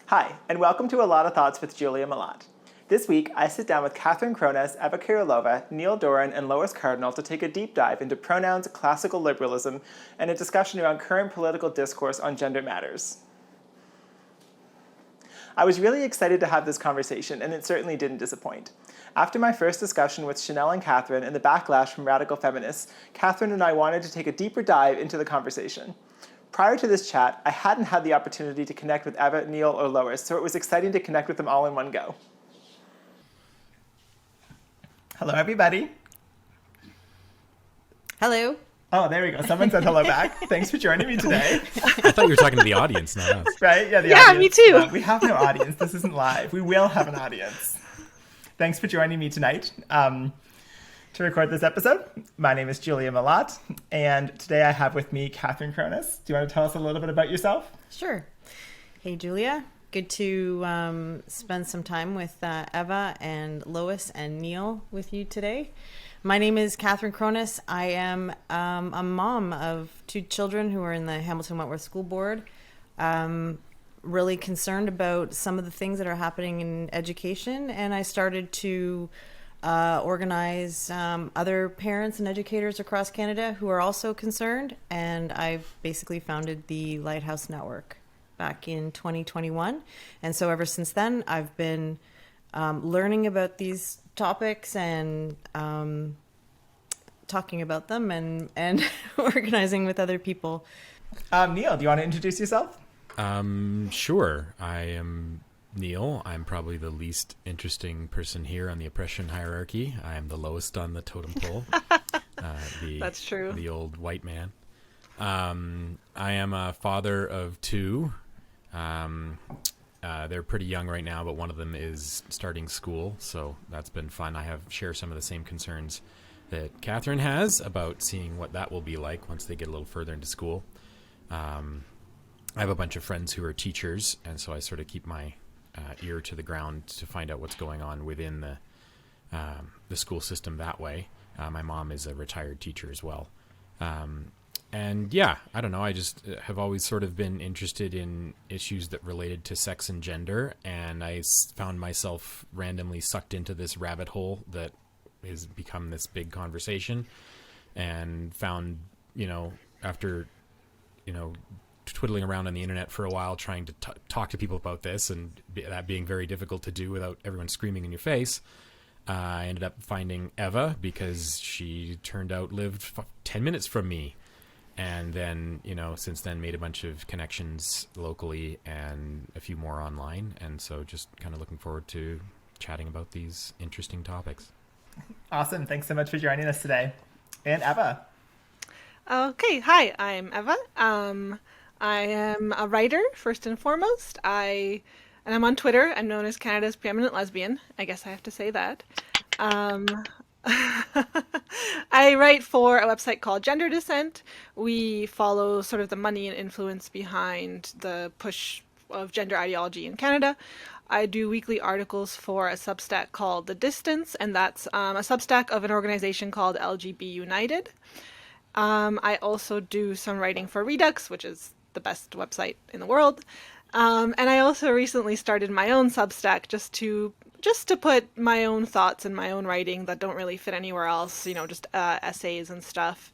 Hi, and welcome to Alotta Thoughts with Julia Malott. This week, I sit down with Catherine Kronas, Eva Kurilova, Dorin and Lois Cardinal to take a deep dive into pronouns, classical liberalism, and a discussion around current political discourse on gender matters. I was really excited to have this conversation, and it certainly didn't disappoint. After my first discussion with Chanel and Catherine and the backlash from radical feminists, Catherine and I wanted to take a deeper dive into the conversation. Prior to this chat, I hadn't had the opportunity to connect with Eva, Neil, or Lois, so it was exciting to connect with them all in one go. Hello, everybody. Hello. Oh, there we go. Someone said hello back. Thanks for joining me today. I thought you were talking to the audience, not us. Right? Yeah, the Yeah, audience. me too. No, we have no audience. This isn't live. We will have an audience. Thanks for joining me tonight to record this episode. My name is Julia Malott, and today I have with me Catherine Kronas. Do you want to tell us a little bit about yourself? Sure. Hey, Julia. Good to spend some time with Eva and Lois and Neil with you today. My name is Catherine Kronas. I am a mom of two children who are in the Hamilton-Wentworth School Board. Really concerned about some of the things that are happening in education, and I started to organize other parents and educators across Canada who are also concerned, and I've basically founded the Lighthouse Network back in 2021. And so ever since then, I've been learning about these topics and talking about them and organizing with other people. Neil, do you want to introduce yourself? Sure. I am Neil. I'm probably the least interesting person here on the oppression hierarchy. I am the lowest on the totem pole. That's true. The old white man. I am a father of two. They're pretty young right now, but one of them is starting school, so that's been fun. I share some of the same concerns that Catherine has about seeing what that will be like once they get a little further into school. I have a bunch of friends who are teachers, and so I sort of keep my ear to the ground to find out what's going on within the school system that way. My mom is a retired teacher as well. And yeah, I don't know. I just have always sort of been interested in issues that related to sex and gender, and I found myself randomly sucked into this rabbit hole that has become this big conversation, and found, after, twiddling around on the internet for a while trying to talk to people about this, and that being very difficult to do without everyone screaming in your face, I ended up finding Eva because she turned out lived 10 minutes from me. And then, since then made a bunch of connections locally and a few more online. And so just kind of looking forward to chatting about these interesting topics. Awesome. Thanks so much for joining us today. And Eva. Okay. Hi, I'm Eva. I am a writer, first and foremost. And I'm on Twitter. I'm known as Canada's preeminent lesbian. I guess I have to say that. I write for a website called Gender Dissent. We follow sort of the money and influence behind the push of gender ideology in Canada. I do weekly articles for a Substack called The Distance, and that's a Substack of an organization called LGB United. I also do some writing for Redux, which is the best website in the world. And I also recently started my own Substack just to put my own thoughts and my own writing that don't really fit anywhere else, just essays and stuff.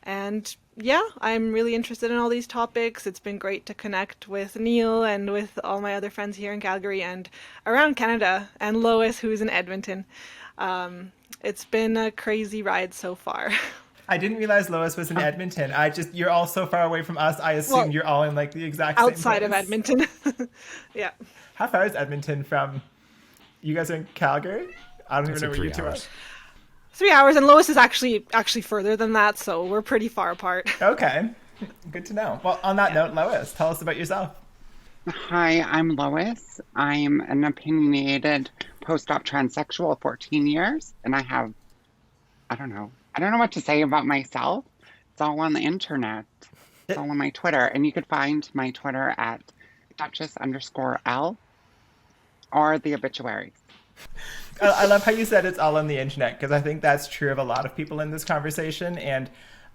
And yeah, I'm really interested in all these topics. It's been great to connect with Neil and with all my other friends here in Calgary and around Canada, and Lois, who's in Edmonton. It's been a crazy ride so far. I didn't realize Lois was in Edmonton. You're all so far away from us. I assumed you're all in like the exact same place. Outside of Edmonton. Yeah. How far is Edmonton from... You guys are in Calgary? I don't even know where you two are. 3 hours, and Lois is actually further than that, so we're pretty far apart. Okay. Good to know. Well, on that note, Lois, tell us about yourself. Hi, I'm Lois. I'm an opinionated post-op transsexual, 14 years, and I don't know what to say about myself. It's all on the internet. It's all on my Twitter, and you could find my Twitter at Duchess_L. or the obituaries. I love how you said it's all on the internet, because I think that's true of a lot of people in this conversation. And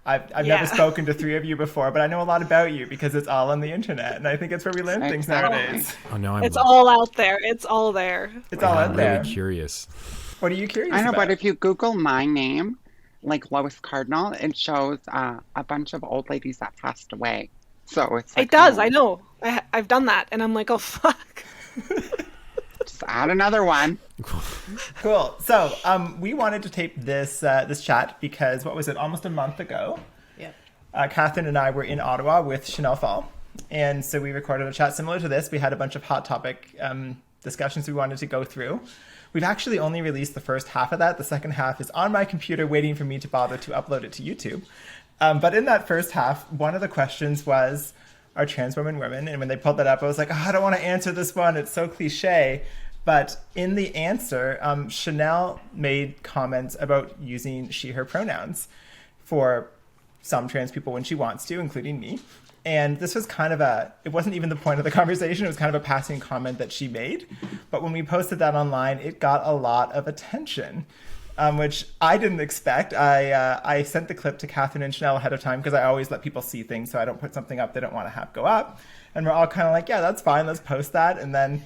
I've never spoken to three of you before, but I know a lot about you because it's all on the internet, and I think it's where we learn things nowadays. Oh no, it's all out there. It's all there. It's all out I'm there. really curious. What are you curious I know, about? but if you Google my name, like Lois Cardinal, it shows a bunch of old ladies that passed away. So it's like, It does. I know. I've done that, and I'm like, oh fuck. just add another one. Cool. So we wanted to tape this chat because, what was it, almost a month ago? Yeah. Catherine and I were in Ottawa with Chanel Fall. And so we recorded a chat similar to this. We had a bunch of hot topic discussions we wanted to go through. We've actually only released the first half of that. The second half is on my computer waiting for me to bother to upload it to YouTube. But in that first half, one of the questions was, are trans women women? And when they pulled that up, I was like, oh, I don't want to answer this one. It's so cliche. But in the answer, Chanel made comments about using she, her pronouns for some trans people when she wants to, including me. And this was kind of it wasn't even the point of the conversation. It was kind of a passing comment that she made. But when we posted that online, it got a lot of attention, which I didn't expect. I sent the clip to Catherine and Chanel ahead of time because I always let people see things so I don't put something up they don't want to have go up. And we're all kind of like, yeah, that's fine. Let's post that. And then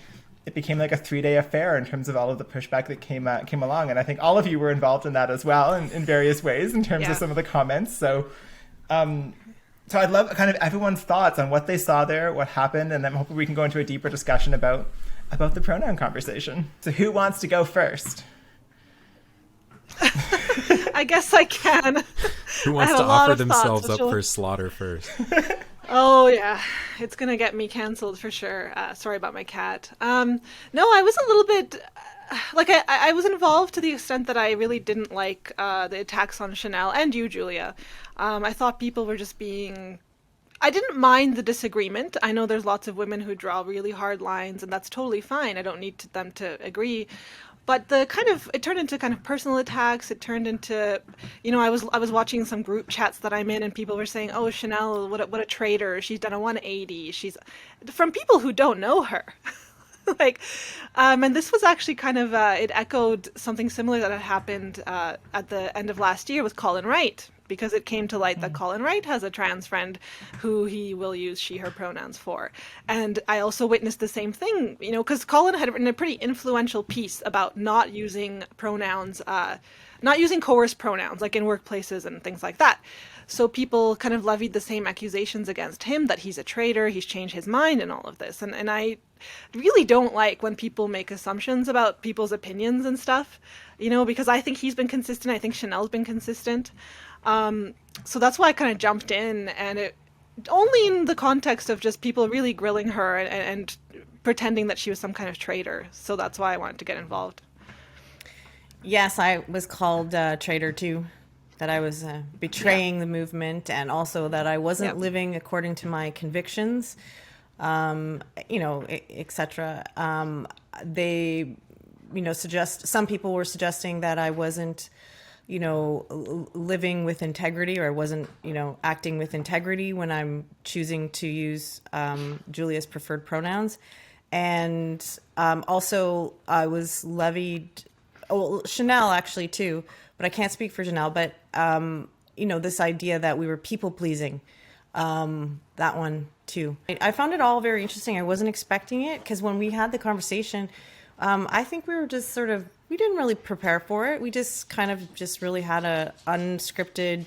it became like a 3-day affair in terms of all of the pushback that came along. And I think all of you were involved in that as well in various ways in terms of some of the comments. So I'd love kind of everyone's thoughts on what they saw there, what happened, and then hopefully we can go into a deeper discussion about the pronoun conversation. So who wants to go first? I guess I can. Who wants to offer themselves up for slaughter first? Oh yeah, it's gonna get me canceled for sure. Sorry about my cat. No, I was a little bit like I was involved to the extent that I really didn't like the attacks on Chanel and you, Julia. I thought people were just being. I didn't mind the disagreement. I know there's lots of women who draw really hard lines, and that's totally fine. I don't need them to agree. But it turned into kind of personal attacks. It turned into, I was watching some group chats that I'm in, and people were saying, "Oh, Chanel, what a traitor! She's done a 180. She's," from people who don't know her. And this was actually kind of it echoed something similar that had happened at the end of last year with Colin Wright, because it came to light that Colin Wright has a trans friend who he will use she, her pronouns for. And I also witnessed the same thing, because Colin had written a pretty influential piece about not using pronouns, not using coerced pronouns, like in workplaces and things like that. So people kind of levied the same accusations against him, that he's a traitor, he's changed his mind and all of this. And I really don't like when people make assumptions about people's opinions and stuff, because I think he's been consistent. I think Chanel's been consistent. So that's why I kind of jumped in, and it only in the context of just people really grilling her and pretending that she was some kind of traitor. So that's why I wanted to get involved. Yes, I was called traitor too, that I was betraying the movement, and also that I wasn't living according to my convictions, etc. They, some people were suggesting that I wasn't, living with integrity, or I wasn't, acting with integrity when I'm choosing to use Julia's preferred pronouns. And also I was levied, Chanel actually too, but I can't speak for Chanel, but, this idea that we were people pleasing, that one too. I found it all very interesting. I wasn't expecting it, because when we had the conversation, I think we were just we didn't really prepare for it. We just kind of really had a unscripted,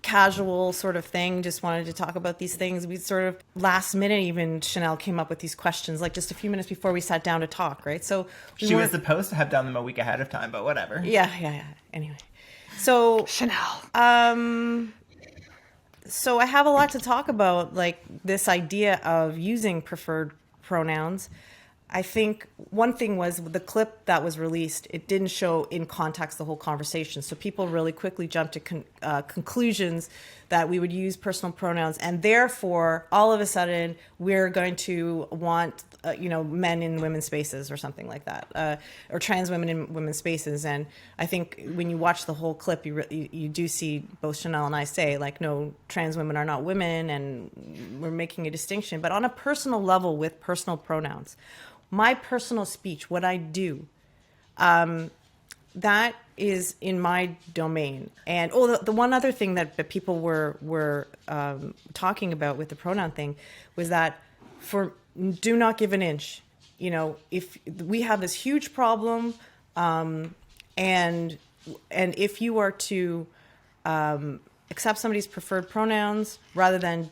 casual sort of thing. Just wanted to talk about these things. We sort of last minute, even Chanel came up with these questions, like just a few minutes before we sat down to talk, right? So she was supposed to have done them a week ahead of time, but whatever. Yeah. Anyway, so Chanel. So I have a lot to talk about, like this idea of using preferred pronouns. I think one thing was the clip that was released, it didn't show in context the whole conversation. So people really quickly jumped to conclusions that we would use personal pronouns, and therefore all of a sudden we're going to want, men in women's spaces or something like that, or trans women in women's spaces. And I think when you watch the whole clip, you do see both Chanel and I say, like, no, trans women are not women, and we're making a distinction. But on a personal level with personal pronouns, my personal speech, what I do, that is in my domain. And the one other thing that people were talking about with the pronoun thing was that do not give an inch. You know, if we have this huge problem, and if you are to accept somebody's preferred pronouns rather than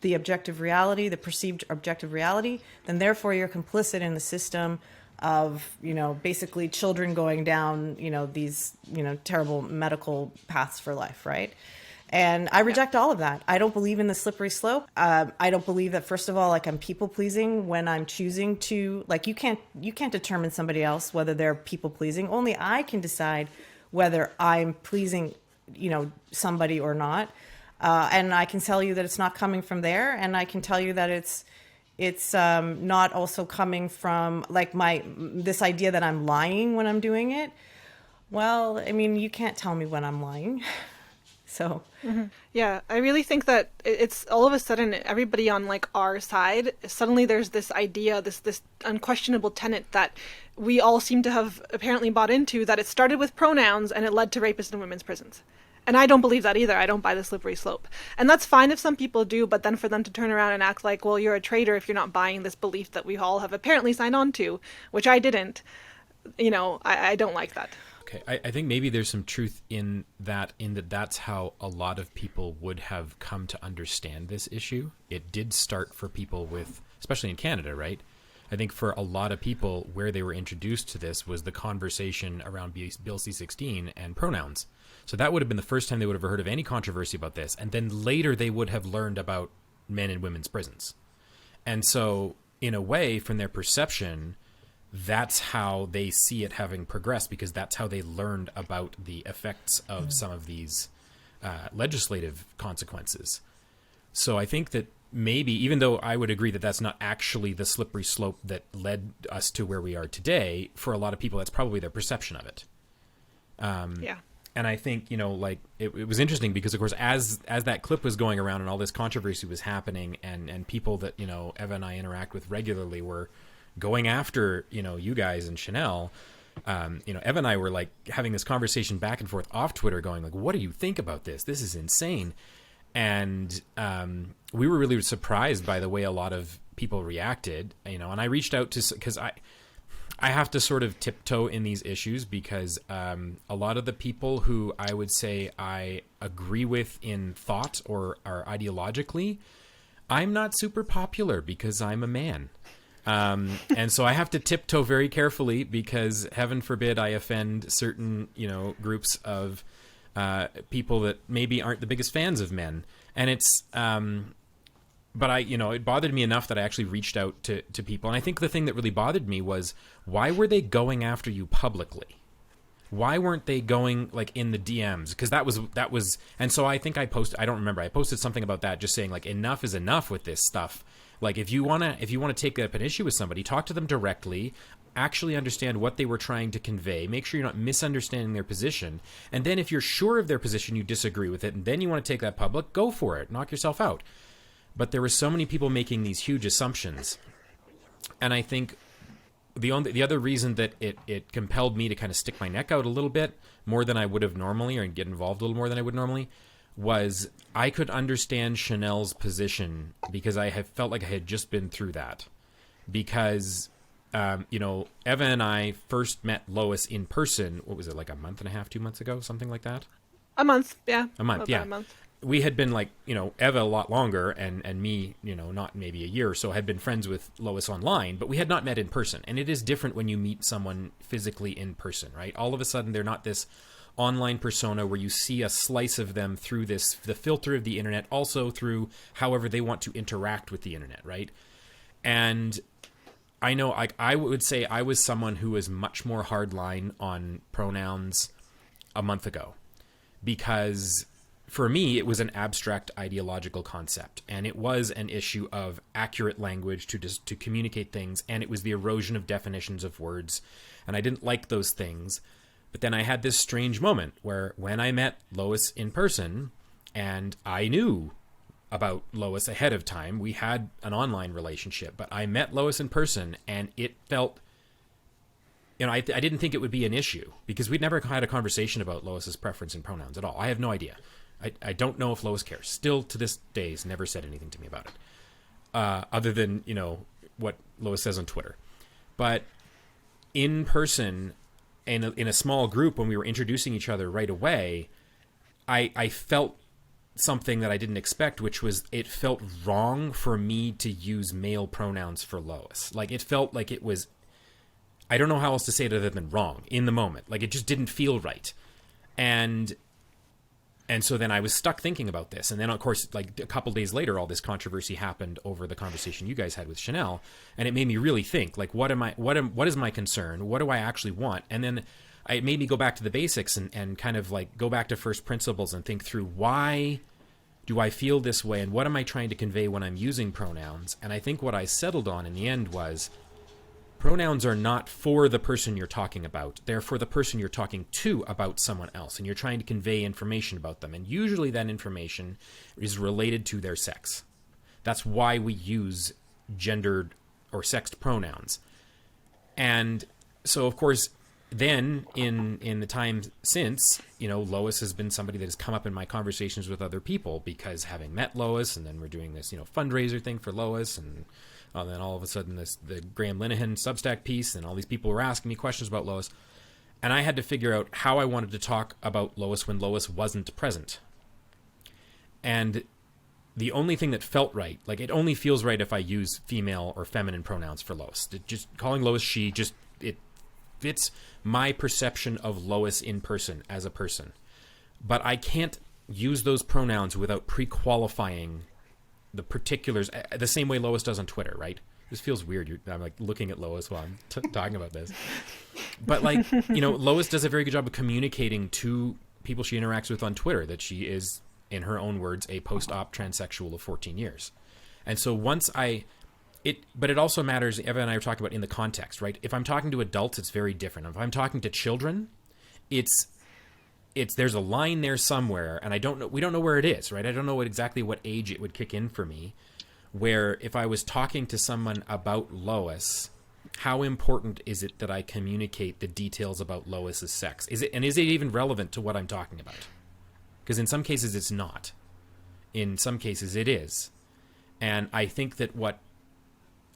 the objective reality, the perceived objective reality, then therefore you're complicit in the system of, you know, basically children going down, you know, these, you know, terrible medical paths for life, right? And I reject all of that. I don't believe in the slippery slope. I don't believe that, first of all, like, I'm people pleasing when I'm choosing to, like, you can't determine somebody else whether they're people pleasing. Only I can decide whether I'm pleasing, you know, somebody or not. And I can tell you that it's not coming from there. And I can tell you that it's not also coming from, like, this idea that I'm lying when I'm doing it. Well, I mean, you can't tell me when I'm lying. So, yeah, I really think that it's all of a sudden everybody on, like, our side, suddenly there's this idea, this unquestionable tenet that we all seem to have apparently bought into, that it started with pronouns and it led to rapists in women's prisons. And I don't believe that either. I don't buy the slippery slope. And that's fine if some people do, but then for them to turn around and act like, well, you're a traitor if you're not buying this belief that we all have apparently signed on to, which I didn't, you know, I don't like that. Okay, I think maybe there's some truth in that that's how a lot of people would have come to understand this issue. It did start for people with, especially in Canada, right? I think for a lot of people, where they were introduced to this was the conversation around Bill C-16 and pronouns. So that would have been the first time they would have heard of any controversy about this. And then later they would have learned about men in women's prisons. And so, in a way, from their perception, that's how they see it having progressed, because that's how they learned about the effects of some of these legislative consequences. So I think that maybe, even though I would agree that that's not actually the slippery slope that led us to where we are today, for a lot of people, that's probably their perception of it. Yeah. And I think, you know, like, it was interesting because, of course, as that clip was going around and all this controversy was happening, and people that, you know, Eva and I interact with regularly were going after, you know, you guys and Chanel, you know, Eva and I were, like, having this conversation back and forth off Twitter going, like, what do you think about this? This is insane. And we were really surprised by the way a lot of people reacted, you know, and I reached out to, because I have to sort of tiptoe in these issues, because a lot of the people who I would say I agree with in thought or are ideologically, I'm not super popular because I'm a man. And so I have to tiptoe very carefully, because heaven forbid I offend certain, you know, groups of people that maybe aren't the biggest fans of men. And it's, but it bothered me enough that I actually reached out to people. And I think the thing that really bothered me was, why were they going after you publicly? Why weren't they going, like, in the DMs? Because that was, and so I think I posted something about that, just saying, like, enough is enough with this stuff. Like, if you want to take up an issue with somebody, talk to them directly, actually understand what they were trying to convey, make sure you're not misunderstanding their position. And then if you're sure of their position, you disagree with it, and then you want to take that public, go for it, knock yourself out. But there were so many people making these huge assumptions. And I think the other reason that it compelled me to kind of stick my neck out a little bit more than I would have normally, or get involved a little more than I would normally, was I could understand Chanel's position, because I have felt like I had just been through that. Because, you know, Eva and I first met Lois in person, what was it, like a month and a half, 2 months ago, something like that? A month, yeah. A month, yeah. A month. We had been, like, you know, Eva a lot longer, and me, you know, not maybe a year or so, had been friends with Lois online, but we had not met in person. And it is different when you meet someone physically in person, right? All of a sudden, they're not this online persona where you see a slice of them through the filter of the internet, also through however they want to interact with the internet, right? And I know, like, I would say I was someone who was much more hardline on pronouns a month ago, because for me, it was an abstract ideological concept, and it was an issue of accurate language to communicate things, and it was the erosion of definitions of words, and I didn't like those things. But then I had this strange moment where, when I met Lois in person, and I knew about Lois ahead of time, we had an online relationship, but I met Lois in person, and it felt I didn't think it would be an issue because we'd never had a conversation about Lois's preference in pronouns at all. I have no idea. I don't know if Lois cares. Still to this day, has never said anything to me about it, other than, what Lois says on Twitter. But in person, in a small group, when we were introducing each other right away, I felt something that I didn't expect, which was it felt wrong for me to use male pronouns for Lois. Like, it felt like it was, I don't know how else to say it other than wrong in the moment. Like, it just didn't feel right. And so then I was stuck thinking about this. And then, of course, like a couple days later, all this controversy happened over the conversation you guys had with Chanel. And it made me really think, like, what is my concern? What do I actually want? And then it made me go back to the basics and kind of like go back to first principles and think through, why do I feel this way? And what am I trying to convey when I'm using pronouns? And I think what I settled on in the end was, pronouns are not for the person you're talking about. They're for the person you're talking to about someone else, and you're trying to convey information about them. And usually that information is related to their sex. That's why we use gendered or sexed pronouns. And so, of course, then in the time since, Lois has been somebody that has come up in my conversations with other people, because having met Lois, and then we're doing this, fundraiser thing for Lois, and then all of a sudden the Graham Linehan Substack piece, and all these people were asking me questions about Lois. And I had to figure out how I wanted to talk about Lois when Lois wasn't present. And the only thing that felt right, like, it only feels right if I use female or feminine pronouns for Lois. Just calling Lois she, it fits my perception of Lois in person as a person. But I can't use those pronouns without pre-qualifying the particulars, the same way Lois does on Twitter, right? This feels weird. I'm like looking at Lois while I'm talking about this. But like, Lois does a very good job of communicating to people she interacts with on Twitter that she is, in her own words, a post-op transsexual of 14 years. And so but it also matters, Eva and I were talking about in the context, right? If I'm talking to adults, it's very different. If I'm talking to children, there's a line there somewhere, and we don't know where it is, right? I don't know exactly what age it would kick in for me, where if I was talking to someone about Lois, how important is it that I communicate the details about Lois's sex? Is it even relevant to what I'm talking about? Because in some cases it's not. In some cases it is. And I think that what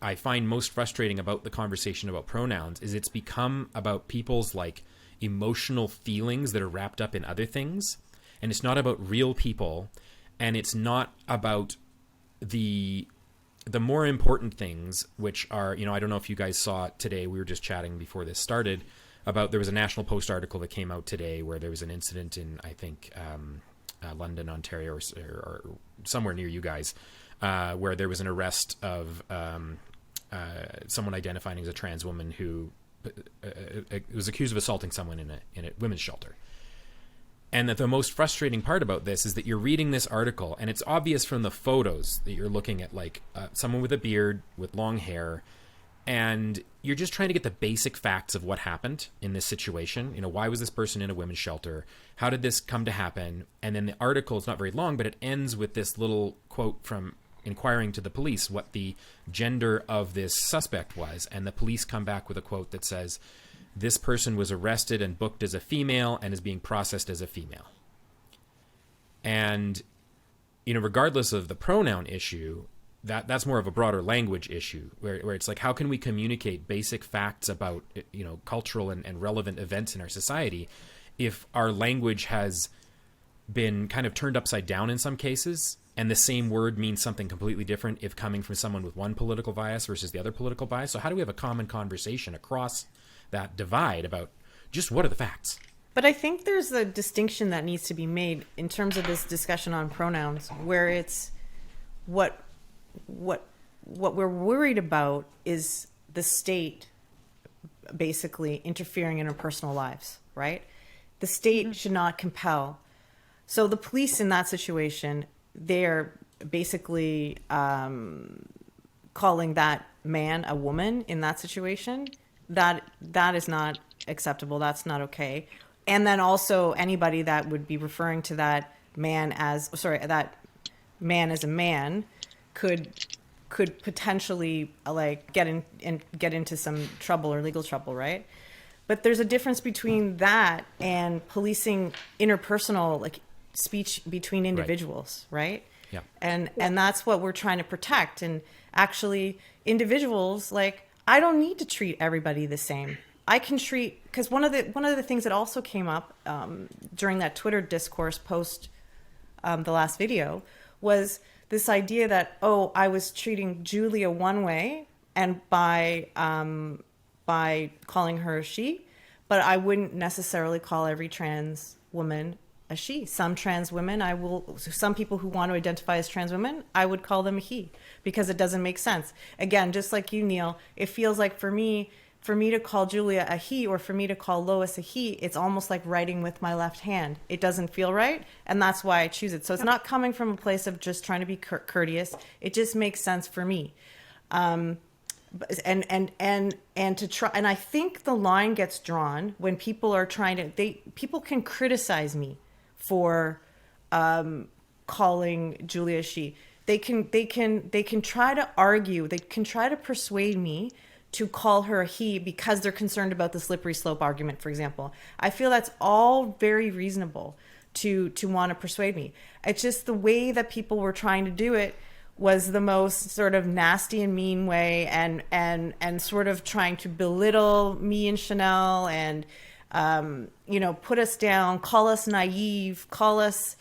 I find most frustrating about the conversation about pronouns is it's become about people's like emotional feelings that are wrapped up in other things, and it's not about real people, and it's not about the more important things, which are, I don't know if you guys saw today, we were just chatting before this started about, there was a National Post article that came out today where there was an incident in, I think, London, Ontario, or somewhere near you guys, where there was an arrest of someone identifying as a trans woman who was accused of assaulting someone in a women's shelter. And that the most frustrating part about this is that you're reading this article, and it's obvious from the photos that you're looking at, like someone with a beard, with long hair, and you're just trying to get the basic facts of what happened in this situation. Why was this person in a women's shelter? How did this come to happen? And then the article is not very long, but it ends with this little quote from inquiring to the police what the gender of this suspect was. And the police come back with a quote that says, this person was arrested and booked as a female and is being processed as a female. And, regardless of the pronoun issue, that's more of a broader language issue where it's like, how can we communicate basic facts about, cultural and relevant events in our society if our language has been kind of turned upside down in some cases, and the same word means something completely different if coming from someone with one political bias versus the other political bias? So how do we have a common conversation across that divide about just what are the facts? But I think there's a distinction that needs to be made in terms of this discussion on pronouns, where it's what we're worried about is the state basically interfering in our personal lives, right? The state should not compel. So the police in that situation, they're basically calling that man a woman in that situation. That is not acceptable. That's not okay. And then also anybody that would be referring to that man as a man could potentially like get into some trouble or legal trouble, right? But there's a difference between that and policing interpersonal, like, speech between individuals, right? Yeah. And that's what we're trying to protect. And actually, individuals, like, I don't need to treat everybody the same. I can treat, because one of the things that also came up during that Twitter discourse post the last video was this idea that, oh, I was treating Julia one way and by calling her a she, but I wouldn't necessarily call every trans woman a she. Some trans women, some people who want to identify as trans women, I would call them a he, because it doesn't make sense. Again, just like you, Neil, it feels like for me to call Julia a he or for me to call Lois a he, it's almost like writing with my left hand. It doesn't feel right, and that's why I choose it. So it's not coming from a place of just trying to be courteous. It just makes sense for me. And to try, and I think the line gets drawn when people are people can criticize me for calling Julia she. They can try to argue, they can try to persuade me to call her a he because they're concerned about the slippery slope argument, for example. I feel that's all very reasonable to want to persuade me. It's just the way that people were trying to do it was the most sort of nasty and mean way, and sort of trying to belittle me and Chanel and put us down, call us naive, call us,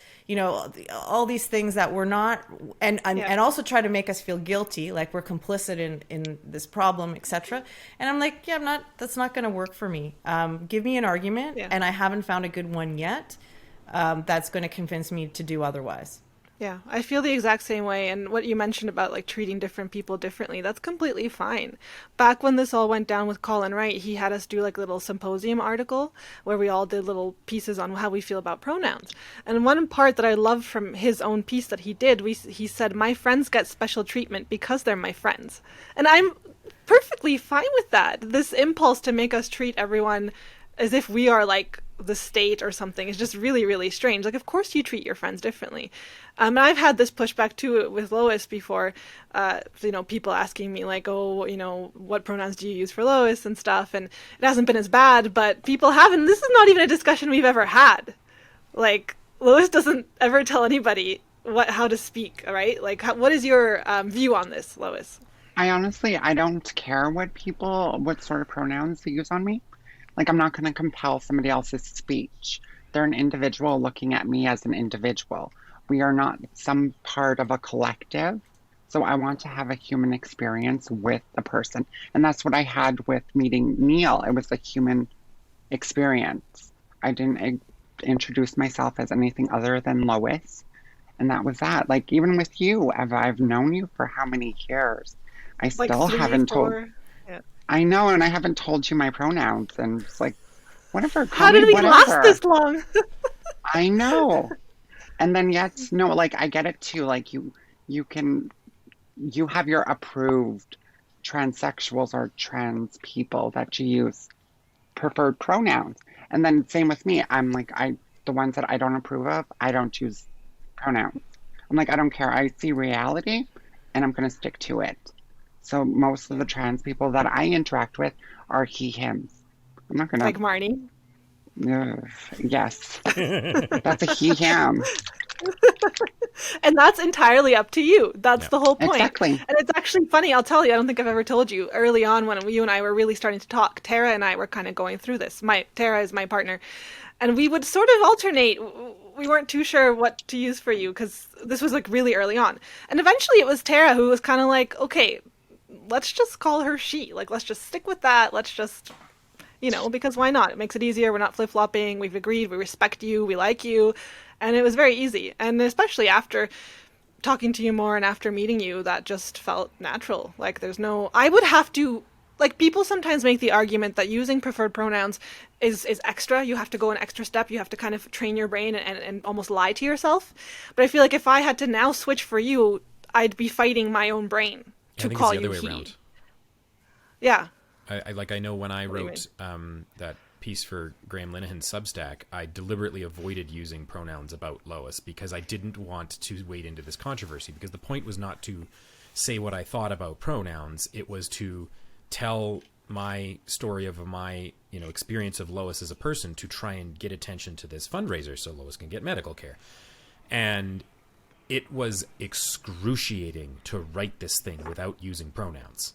all these things that we're not, and also try to make us feel guilty, like we're complicit in this problem, etc. And I'm like, that's not going to work for me. Give me an argument, and I haven't found a good one yet that's going to convince me to do otherwise. Yeah, I feel the exact same way. And what you mentioned about like treating different people differently, that's completely fine. Back when this all went down with Colin Wright, he had us do like a little symposium article where we all did little pieces on how we feel about pronouns. And one part that I loved from his own piece that he did, he said, "My friends get special treatment because they're my friends." And I'm perfectly fine with that. This impulse to make us treat everyone as if we are like the state or something is just really, really strange. Like, of course you treat your friends differently. And I've had this pushback too with Lois before, people asking me like, oh, what pronouns do you use for Lois and stuff. And it hasn't been as bad, but people haven't. This is not even a discussion we've ever had. Like, Lois doesn't ever tell anybody how to speak, right? Like, what is your view on this, Lois? I don't care what sort of pronouns they use on me. Like, I'm not going to compel somebody else's speech. They're an individual looking at me as an individual. We are not some part of a collective. So I want to have a human experience with the person. And that's what I had with meeting Neil. It was a human experience. I didn't introduce myself as anything other than Lois. And that was that. Like, even with you, Eva, I've known you for how many years? I still haven't told. Yeah. I know, and I haven't told you my pronouns, and it's like, whatever. How did we last this long? I know. And then I get it too. Like you have your approved transsexuals or trans people that you use preferred pronouns. And then same with me. I'm like, the ones that I don't approve of, I don't choose pronouns. I'm like, I don't care. I see reality and I'm going to stick to it. So most of the trans people that I interact with are he, hims. I'm not going to. Like Marnie? Yes. That's a he, him. And that's entirely up to you. That's the whole point. Exactly. And it's actually funny, I'll tell you, I don't think I've ever told you, early on when you and I were really starting to talk, Tara and I were kind of going through this. Tara is my partner. And we would sort of alternate. We weren't too sure what to use for you because this was like really early on. And eventually it was Tara who was kind of like, okay, let's just call her she. Like, let's just stick with that. Let's just, because why not? It makes it easier. We're not flip-flopping. We've agreed. We respect you. We like you. And it was very easy. And especially after talking to you more and after meeting you, that just felt natural. Like, I would have to, like, people sometimes make the argument that using preferred pronouns is extra. You have to go an extra step. You have to kind of train your brain and almost lie to yourself. But I feel like if I had to now switch for you, I'd be fighting my own brain to call you he. I think it's the other way around. Yeah. I know when I wrote that piece for Graham Linehan's Substack, I deliberately avoided using pronouns about Lois because I didn't want to wade into this controversy, because the point was not to say what I thought about pronouns. It was to tell my story of my, experience of Lois as a person to try and get attention to this fundraiser so Lois can get medical care. And it was excruciating to write this thing without using pronouns.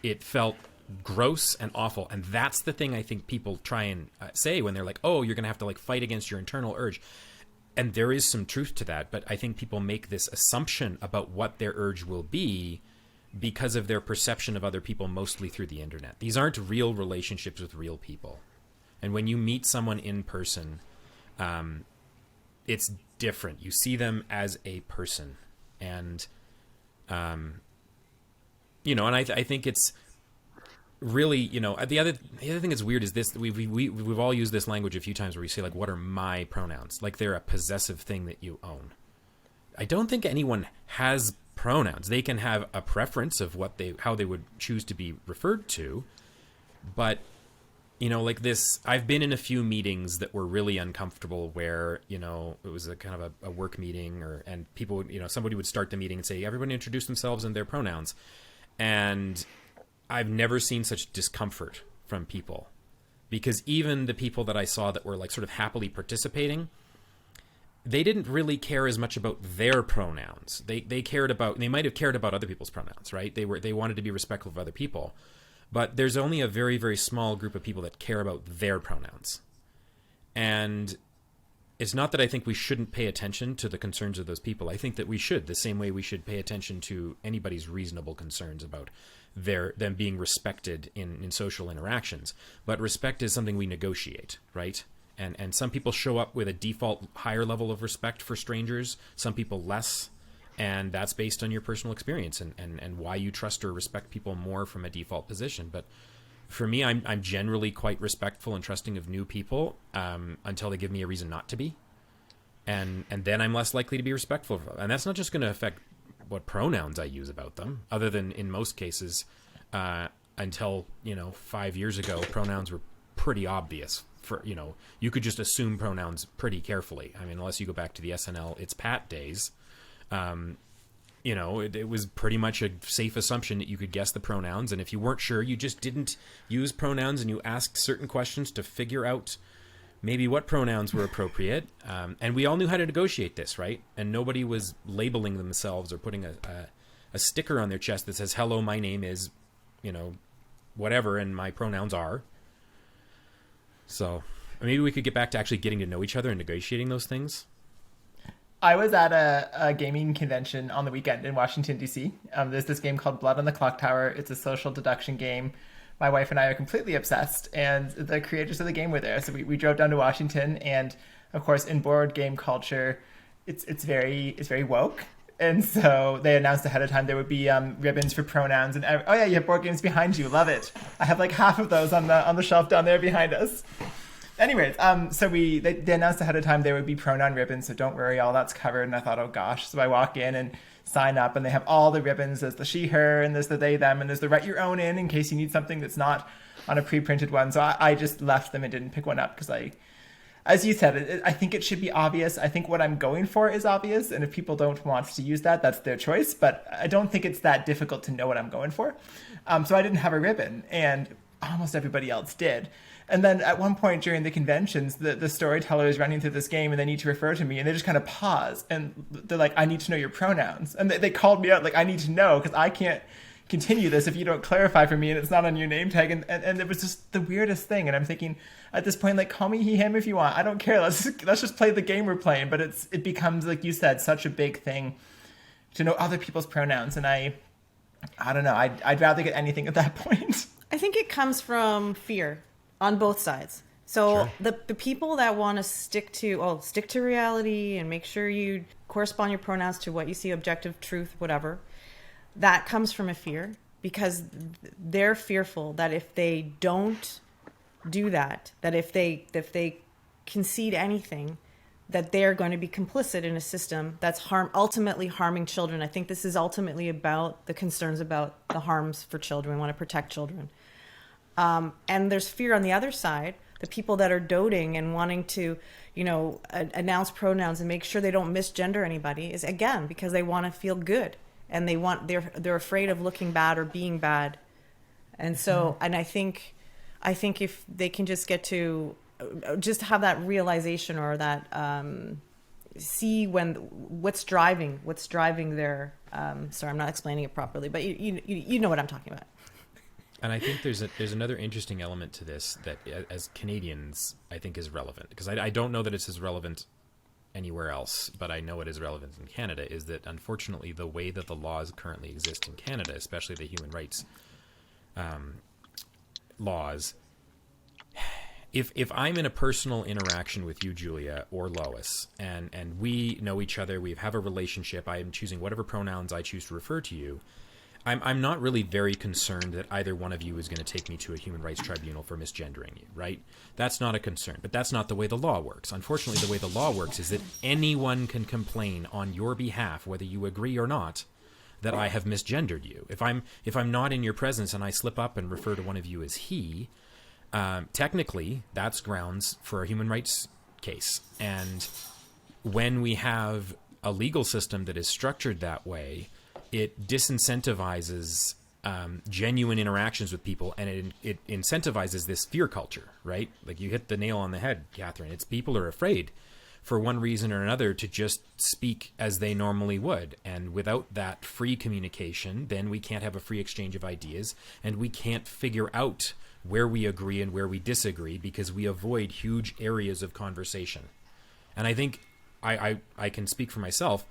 It felt gross and awful. And that's the thing I think people try and say when they're like, oh, you're going to have to like fight against your internal urge. And there is some truth to that. But I think people make this assumption about what their urge will be because of their perception of other people, mostly through the internet. These aren't real relationships with real people. And when you meet someone in person, it's different. You see them as a person. And, and I think it's really, the other thing that's weird is this: we've all used this language a few times where we say like, "What are my pronouns?" Like they're a possessive thing that you own. I don't think anyone has pronouns. They can have a preference of how they would choose to be referred to, but like this, I've been in a few meetings that were really uncomfortable where it was a kind of a work meeting, and people would, somebody would start the meeting and say, "Everyone introduce themselves and their pronouns," and I've never seen such discomfort from people, because even the people that I saw that were like sort of happily participating, they didn't really care as much about their pronouns. They might have cared about other people's pronouns, right? They wanted to be respectful of other people, but there's only a very, very small group of people that care about their pronouns. And it's not that I think we shouldn't pay attention to the concerns of those people. I think that we should, the same way we should pay attention to anybody's reasonable concerns about them being respected in social interactions. But respect is something we negotiate, right? And some people show up with a default higher level of respect for strangers, some people less, and that's based on your personal experience and why you trust or respect people more from a default position. But for me, I'm generally quite respectful and trusting of new people until they give me a reason not to be. And then I'm less likely to be respectful of them. And that's not just going to affect what pronouns I use about them, other than in most cases, until, 5 years ago, pronouns were pretty obvious. You could just assume pronouns pretty carefully. I mean, unless you go back to the SNL It's Pat days, it was pretty much a safe assumption that you could guess the pronouns. And if you weren't sure, you just didn't use pronouns and you asked certain questions to figure out maybe what pronouns were appropriate. And we all knew how to negotiate this, right? And nobody was labeling themselves or putting a sticker on their chest that says, "Hello, my name is, whatever, and my pronouns are." So maybe we could get back to actually getting to know each other and negotiating those things. I was at a gaming convention on the weekend in Washington, D.C. There's this game called Blood on the Clock Tower. It's a social deduction game. My wife and I are completely obsessed, and the creators of the game were there. So we drove down to Washington, and of course, in board game culture, it's very woke. And so they announced ahead of time there would be ribbons for pronouns, and oh yeah, you have board games behind you. Love it. I have like half of those on the shelf down there behind us. Anyways, so they announced ahead of time there would be pronoun ribbons, so don't worry, all that's covered. And I thought, oh gosh. So I walk in and sign up, and they have all the ribbons. There's the she, her, and there's the they, them, and there's the write your own in case you need something that's not on a pre-printed one. So I just left them and didn't pick one up because as you said, I think it should be obvious. I think what I'm going for is obvious, and if people don't want to use that, that's their choice. But I don't think it's that difficult to know what I'm going for. So I didn't have a ribbon, and almost everybody else did. And then at one point during the conventions, the storyteller is running through this game, and they need to refer to me, and they just kind of pause, and they're like, "I need to know your pronouns." And they called me out, like, "I need to know, because I can't continue this if you don't clarify for me, and it's not on your name tag." And it was just the weirdest thing. And I'm thinking, at this point, like, call me he, him if you want. I don't care. Let's just play the game we're playing. But it becomes, like you said, such a big thing to know other people's pronouns. And I don't know. I'd rather get anything at that point. I think it comes from fear on both sides. So Sure. the people that want to stick to reality and make sure you correspond your pronouns to what you see, objective truth, whatever, that comes from a fear, because they're fearful that if they don't do that if they concede anything, that they're going to be complicit in a system that's ultimately harming children. I think this is ultimately about the concerns about the harms for children. We want to protect children. And there's fear on the other side, the people that are doting and wanting to, announce pronouns and make sure they don't misgender anybody, is again because they want to feel good, and they're afraid of looking bad or being bad. And so, and I think if they can just get to just have that realization, or that see what's driving their sorry, I'm not explaining it properly, but you know what I'm talking about. And I think there's another interesting element to this that, as Canadians, I think is relevant, because I don't know that it's as relevant anywhere else, but I know it is relevant in Canada, is that unfortunately the way that the laws currently exist in Canada, especially the human rights laws, if I'm in a personal interaction with you, Julia, or Lois, and we know each other, we have a relationship, I am choosing whatever pronouns I choose to refer to you, I'm not really very concerned that either one of you is going to take me to a human rights tribunal for misgendering you, right? That's not a concern, but that's not the way the law works. Unfortunately, the way the law works is that anyone can complain on your behalf, whether you agree or not, that I have misgendered you. If I'm not in your presence and I slip up and refer to one of you as he, technically that's grounds for a human rights case. And when we have a legal system that is structured that way, it disincentivizes genuine interactions with people, and it incentivizes this fear culture, right? Like, you hit the nail on the head, Catherine. It's people are afraid for one reason or another to just speak as they normally would. And without that free communication, then we can't have a free exchange of ideas, and we can't figure out where we agree and where we disagree, because we avoid huge areas of conversation. And I think I can speak for myself.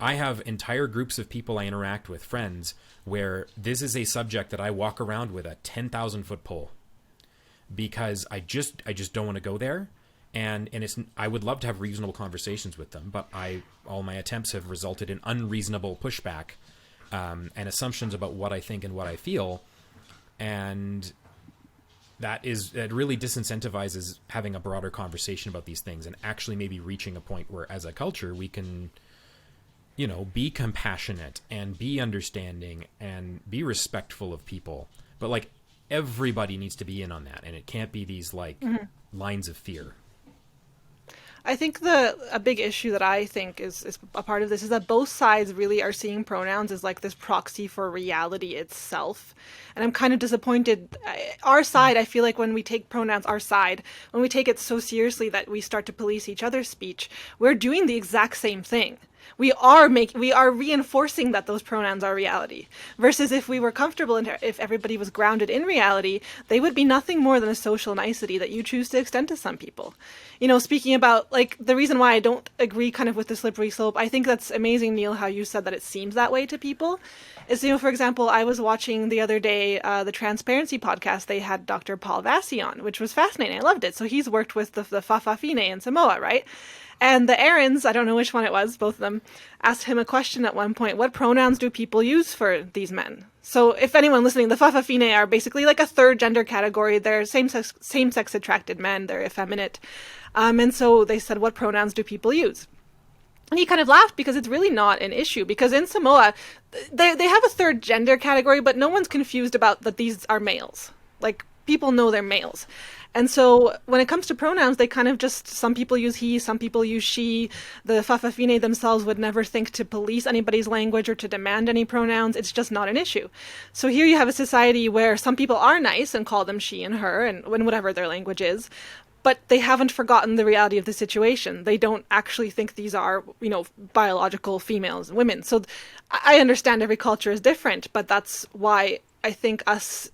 I have entire groups of people I interact with, friends, where this is a subject that I walk around with a 10,000-foot pole, because I just don't want to go there. And I would love to have reasonable conversations with them, but all my attempts have resulted in unreasonable pushback and assumptions about what I think and what I feel. And that really disincentivizes having a broader conversation about these things, and actually maybe reaching a point where, as a culture, we can, be compassionate and be understanding and be respectful of people. But like, everybody needs to be in on that, and it can't be these lines of fear. I think a big issue that I think is a part of this is that both sides really are seeing pronouns as like this proxy for reality itself. And I'm kind of disappointed. Our side, I feel like when we take pronouns, when we take it so seriously that we start to police each other's speech, we're doing the exact same thing. We are reinforcing that those pronouns are reality. Versus if we were comfortable and if everybody was grounded in reality, they would be nothing more than a social nicety that you choose to extend to some people. Speaking about like the reason why I don't agree kind of with the slippery slope, I think that's amazing, Neil, how you said that it seems that way to people. Is, for example, I was watching the other day the Transparency podcast. They had Dr. Paul Vassie on, which was fascinating. I loved it. So he's worked with the Fa'afafine in Samoa, right? And the Aarons, I don't know which one it was, both of them, asked him a question at one point: what pronouns do people use for these men? So if anyone listening, the Fa'afafine are basically like a third gender category. They're same-sex attracted men. They're effeminate. And so they said, what pronouns do people use? And he kind of laughed, because it's really not an issue. Because in Samoa, they have a third gender category, but no one's confused about that these are males. Like, people know they're males. And so when it comes to pronouns, they kind of just, some people use he, some people use she. The Fa'afafine themselves would never think to police anybody's language or to demand any pronouns. It's just not an issue. So here you have a society where some people are nice and call them she and her and whatever their language is, but they haven't forgotten the reality of the situation. They don't actually think these are, biological females and women. So I understand every culture is different, but that's why I think us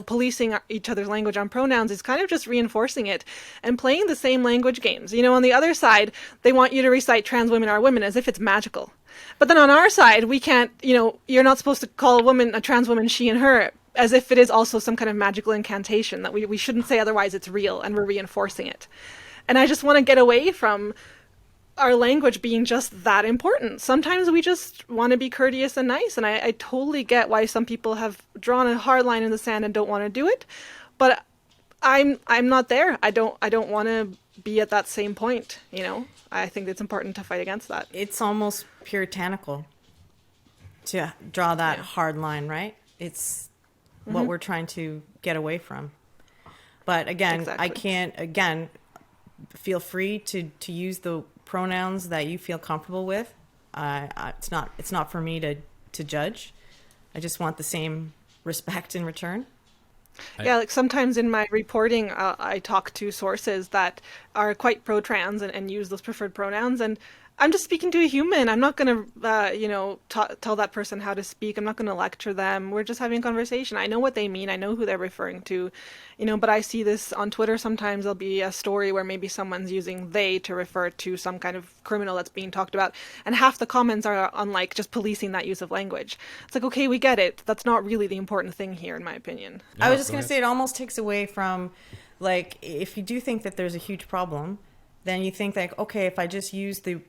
policing each other's language on pronouns is kind of just reinforcing it and playing the same language games. On the other side, they want you to recite trans women are women as if it's magical. But then on our side, we can't, you're not supposed to call a trans woman she and her as if it is also some kind of magical incantation that we shouldn't say, otherwise it's real, and we're reinforcing it. And I just want to get away from our language being just that important. Sometimes we just want to be courteous and nice, and I totally get why some people have drawn a hard line in the sand and don't want to do it, but I'm not there. I don't want to be at that same point. I think it's important to fight against that. It's almost puritanical to draw that hard line, right? It's what we're trying to get away from. But again, exactly. I can't, feel free to use the pronouns that you feel comfortable with. It's not for me to judge. I just want the same respect in return. Yeah, like sometimes in my reporting, I talk to sources that are quite pro-trans and use those preferred pronouns, and I'm just speaking to a human. I'm not going to, tell that person how to speak. I'm not going to lecture them. We're just having a conversation. I know what they mean. I know who they're referring to, but I see this on Twitter sometimes. There'll be a story where maybe someone's using they to refer to some kind of criminal that's being talked about, and half the comments are on like just policing that use of language. It's like, okay, we get it. That's not really the important thing here, in my opinion. I was just going to say, it almost takes away from, like, if you do think that there's a huge problem, then you think like, okay, if I just use the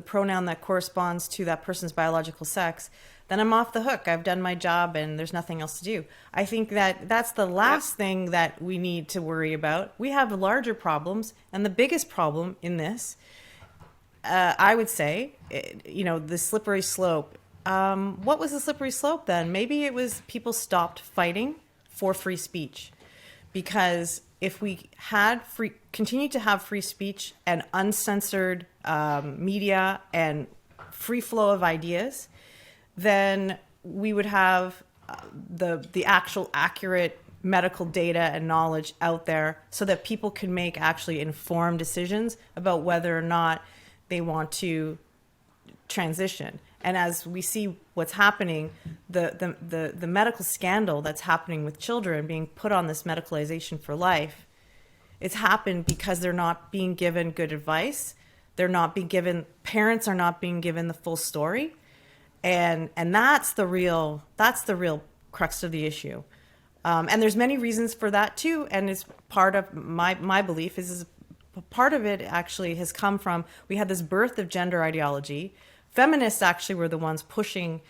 pronoun that corresponds to that person's biological sex, then I'm off the hook. I've done my job and there's nothing else to do. I think that that's the last thing that we need to worry about. We have larger problems, and the biggest problem in this, I would say, the slippery slope. What was the slippery slope then? Maybe it was people stopped fighting for free speech, because if we had continued to have free speech and uncensored media and free flow of ideas, then we would have the actual accurate medical data and knowledge out there so that people can make actually informed decisions about whether or not they want to transition. And as we see what's happening, the medical scandal that's happening with children being put on this medicalization for life, it's happened because they're not being given good advice. Parents are not being given the full story. And that's the real crux of the issue. And there's many reasons for that too. And it's part of my belief is part of it actually has come from, we had this birth of gender ideology. Feminists actually were the ones pushing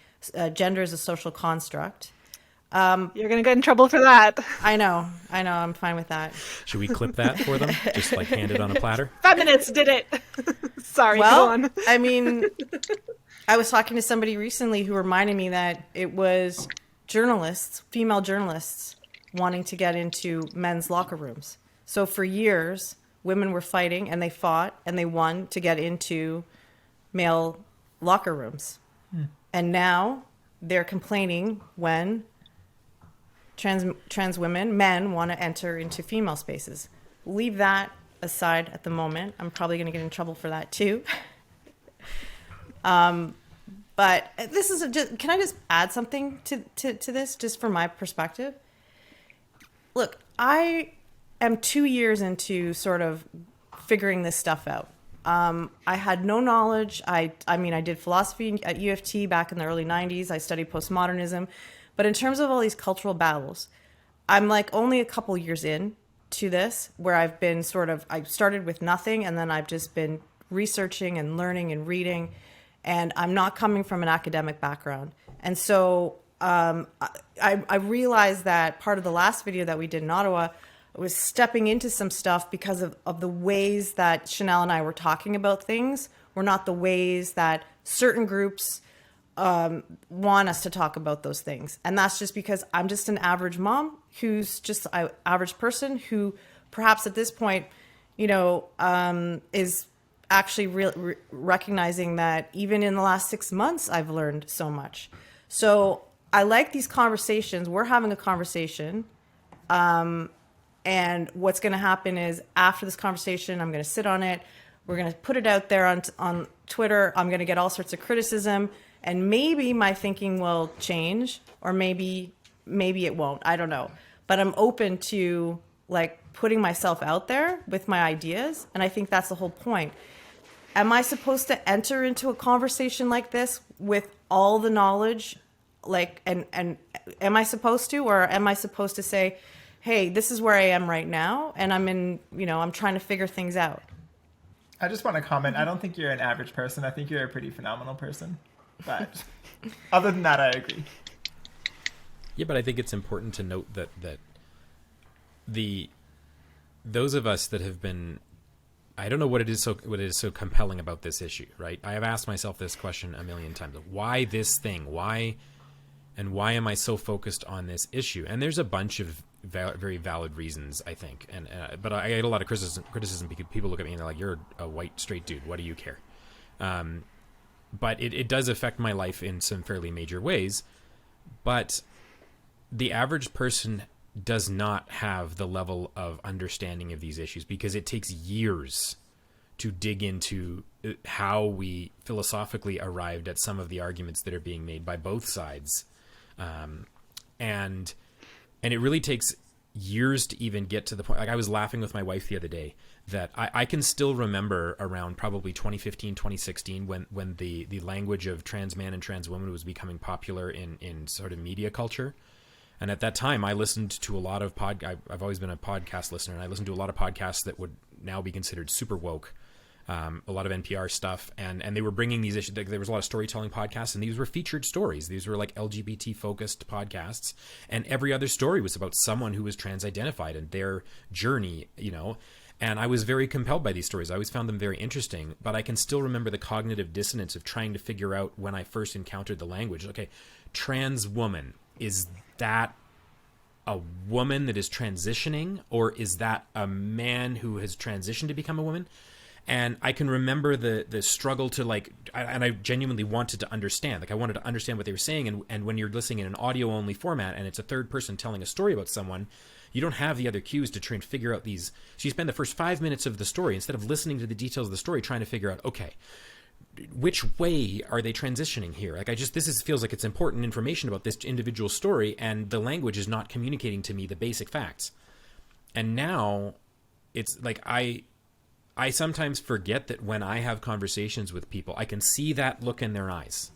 gender as a social construct. You're going to get in trouble for that. I know. I'm fine with that. Should we clip that for them? Just like hand it on a platter? Feminists did it. Sorry, well, go on. I mean, I was talking to somebody recently who reminded me that it was female journalists, wanting to get into men's locker rooms. So for years, women were fighting, and they fought, and they won to get into male locker rooms. And now they're complaining when trans men want to enter into female spaces. Leave that aside at the moment. I'm probably going to get in trouble for that too. But this is can I just add something to this, just from my perspective? Look, I am 2 years into sort of figuring this stuff out. I had no knowledge. I mean, I did philosophy at U of T back in the early 90s. I studied postmodernism. But in terms of all these cultural battles, I'm like only a couple years in to this, where I've been I started with nothing, and then I've just been researching and learning and reading, and I'm not coming from an academic background. And so I realized that part of the last video that we did in Ottawa was stepping into some stuff because of the ways that Chanel and I were talking about things were not the ways that certain groups want us to talk about those things. And that's just because I'm just an average mom who's just an average person who perhaps at this point, is actually recognizing that even in the last 6 months, I've learned so much. So I like these conversations. We're having a conversation. And what's going to happen is after this conversation, I'm going to sit on it. We're going to put it out there on Twitter. I'm going to get all sorts of criticism, and maybe my thinking will change, or maybe it won't. I don't know. But I'm open to like putting myself out there with my ideas, and I think that's the whole point. Am I supposed to enter into a conversation like this with all the knowledge, and am I supposed to, or am I supposed to say, hey, this is where I am right now, and I'm trying to figure things out? I just want to comment. I don't think you're an average person. I think you're a pretty phenomenal person. But other than that, I agree. Yeah, but I think it's important to note that those of us that have been, I don't know what is so compelling about this issue, right? I have asked myself this question a million times. Why this thing? Why am I so focused on this issue? And there's a bunch of very valid reasons, I think. But I get a lot of criticism because people look at me and they're like, "You're a white straight dude. What do you care?" But it does affect my life in some fairly major ways. But the average person does not have the level of understanding of these issues because it takes years to dig into how we philosophically arrived at some of the arguments that are being made by both sides. And it really takes years to even get to the point. Like, I was laughing with my wife the other day that I can still remember around probably 2015, 2016, when the language of trans man and trans woman was becoming popular in sort of media culture. And at that time, I listened to a lot of I've always been a podcast listener, and I listened to a lot of podcasts that would now be considered super woke. A lot of NPR stuff, and they were bringing these issues. There was a lot of storytelling podcasts, and these were featured stories. These were like LGBT focused podcasts, and every other story was about someone who was trans identified and their journey, you know. And I was very compelled by these stories. I always found them very interesting, but I can still remember the cognitive dissonance of trying to figure out when I first encountered the language. Okay, trans woman, is that a woman that is transitioning, or is that a man who has transitioned to become a woman? And I can remember the struggle to and I genuinely wanted to understand. Like, I wanted to understand what they were saying. And when you're listening in an audio only format and it's a third person telling a story about someone, you don't have the other cues to try and figure out these. So you spend the first 5 minutes of the story, instead of listening to the details of the story, trying to figure out, okay, which way are they transitioning here? Like, feels like it's important information about this individual story, and the language is not communicating to me the basic facts. And now it's like, I sometimes forget that when I have conversations with people, I can see that look in their eyes.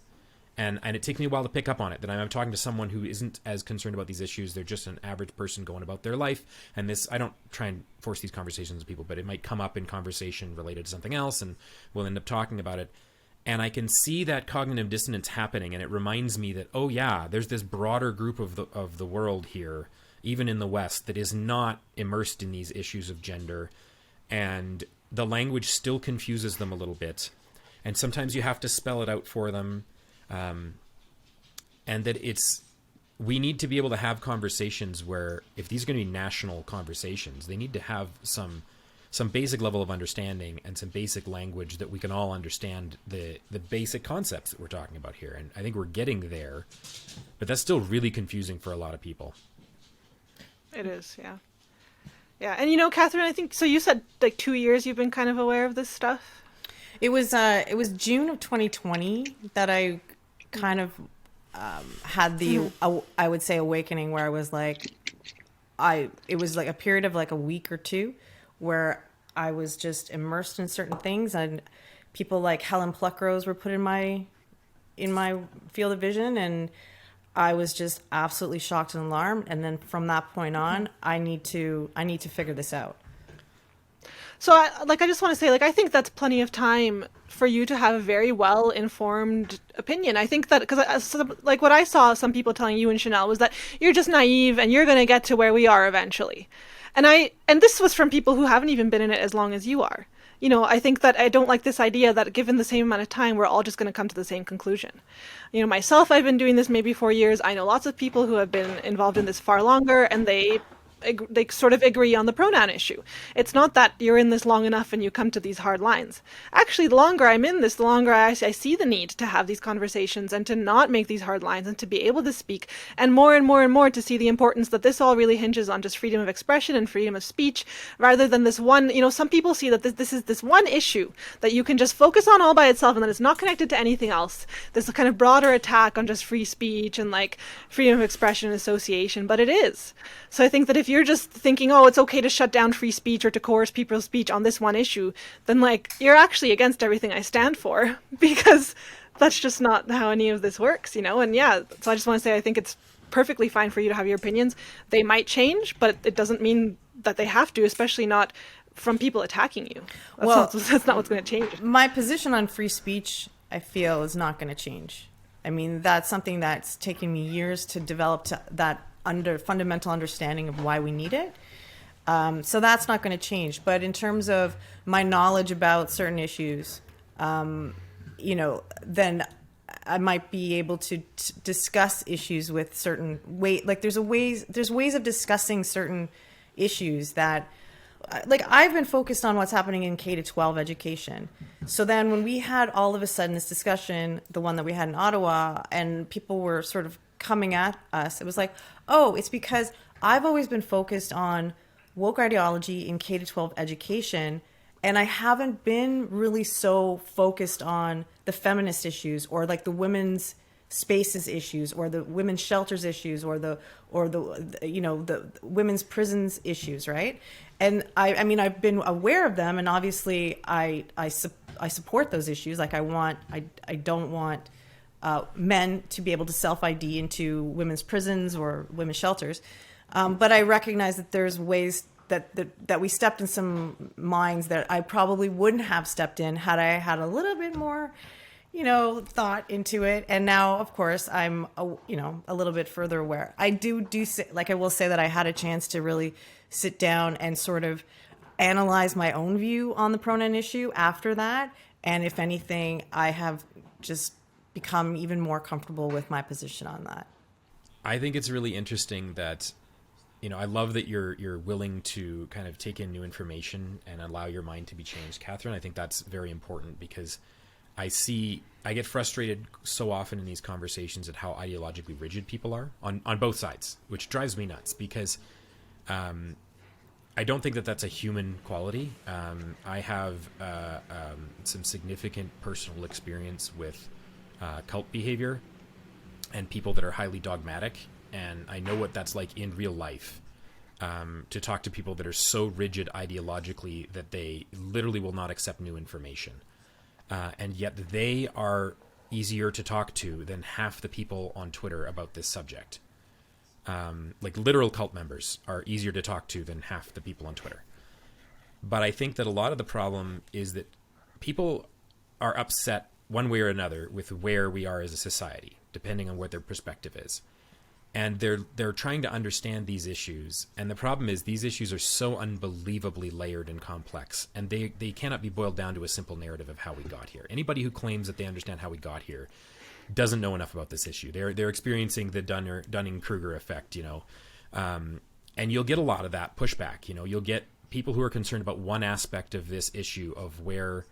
And it takes me a while to pick up on it, that I'm talking to someone who isn't as concerned about these issues. They're just an average person going about their life. And I don't try and force these conversations with people, but it might come up in conversation related to something else, and we'll end up talking about it. And I can see that cognitive dissonance happening, and it reminds me that, oh yeah, there's this broader group of the world here, even in the West, that is not immersed in these issues of gender. And the language still confuses them a little bit, and sometimes you have to spell it out for them. And that we need to be able to have conversations where, if these are going to be national conversations, they need to have some basic level of understanding and some basic language that we can all understand the basic concepts that we're talking about here. And I think we're getting there, but that's still really confusing for a lot of people. It is, yeah. Yeah, and Catherine, I think, so you said like 2 years you've been kind of aware of this stuff? It was June of 2020 that I kind of had the, I would say, awakening, where I was like, it was like a period of like a week or two where I was just immersed in certain things, and people like Helen Pluckrose were put in my field of vision, and I was just absolutely shocked and alarmed. And then from that point on, I need to figure this out. So I just want to say, I think that's plenty of time for you to have a very well-informed opinion. I think that, because what I saw some people telling you and Chanel was that you're just naive and you're going to get to where we are eventually. And this was from people who haven't even been in it as long as you are. I think that I don't like this idea that given the same amount of time, we're all just going to come to the same conclusion. Myself, I've been doing this maybe 4 years. I know lots of people who have been involved in this far longer, and they sort of agree on the pronoun issue. It's not that you're in this long enough and you come to these hard lines. Actually, the longer I'm in this, the longer I see the need to have these conversations and to not make these hard lines and to be able to speak, and more to see the importance that this all really hinges on just freedom of expression and freedom of speech, rather than this one, some people see that this is this one issue that you can just focus on all by itself and that it's not connected to anything else. This kind of broader attack on just free speech and freedom of expression and association, but it is. So I think that if you're just thinking, oh, it's okay to shut down free speech or to coerce people's speech on this one issue, then you're actually against everything I stand for, because that's just not how any of this works, And yeah, so I just want to say, I think it's perfectly fine for you to have your opinions. They might change, but it doesn't mean that they have to, especially not from people attacking you. That's not what's going to change. My position on free speech, I feel, is not going to change. I mean, that's something that's taken me years to develop that fundamental understanding of why we need it. So that's not going to change. But in terms of my knowledge about certain issues, then I might be able to discuss issues with certain there's ways of discussing certain issues that, I've been focused on what's happening in K-12 education. So then when we had all of a sudden this discussion, the one that we had in Ottawa, and people were sort of coming at us, it was like, oh, it's because I've always been focused on woke ideology in K-12 education, and I haven't been really so focused on the feminist issues or like the women's spaces issues or the women's shelters issues or the the women's prisons issues, right? And I mean, I've been aware of them, and obviously I support those issues. Like I don't want men to be able to self-ID into women's prisons or women's shelters. But I recognize that there's ways that we stepped in some mines that I probably wouldn't have stepped in had I had a little bit more, thought into it. And now, of course, I'm, a little bit further aware. I do say, like, I will say that I had a chance to really sit down and sort of analyze my own view on the pronoun issue after that. And if anything, I have just become even more comfortable with my position on that. I think it's really interesting that, I love that you're willing to kind of take in new information and allow your mind to be changed, Catherine. I think that's very important because I get frustrated so often in these conversations at how ideologically rigid people are on both sides, which drives me nuts because I don't think that that's a human quality. I have some significant personal experience with cult behavior and people that are highly dogmatic, and I know what that's like in real life. To talk to people that are so rigid ideologically that they literally will not accept new information. And yet they are easier to talk to than half the people on Twitter about this subject. Like literal cult members are easier to talk to than half the people on Twitter. But I think that a lot of the problem is that people are upset one way or another with where we are as a society, depending on what their perspective is. And they're trying to understand these issues. And the problem is these issues are so unbelievably layered and complex, and they cannot be boiled down to a simple narrative of how we got here. Anybody who claims that they understand how we got here doesn't know enough about this issue. They're experiencing the Dunning-Kruger effect, and you'll get a lot of that pushback. You'll get people who are concerned about one aspect of this issue of where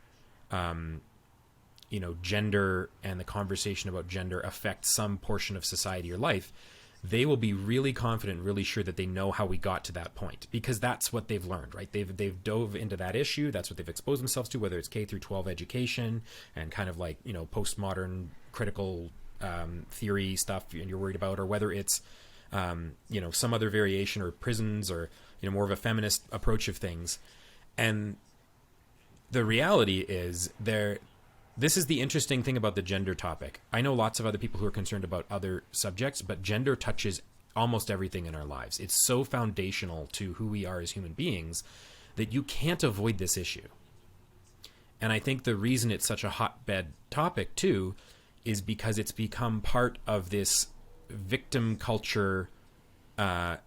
gender and the conversation about gender affects some portion of society or life. They will be really confident, really sure that they know how we got to that point, because that's what they've learned, right? They've dove into that issue. That's what they've exposed themselves to, whether it's K through 12 education and kind of like, postmodern critical theory stuff and you're worried about, or whether it's, some other variation or prisons or, more of a feminist approach of things. And the reality is this is the interesting thing about the gender topic. I know lots of other people who are concerned about other subjects, but gender touches almost everything in our lives. It's so foundational to who we are as human beings that you can't avoid this issue. And I think the reason it's such a hotbed topic, too, is because it's become part of this victim culture we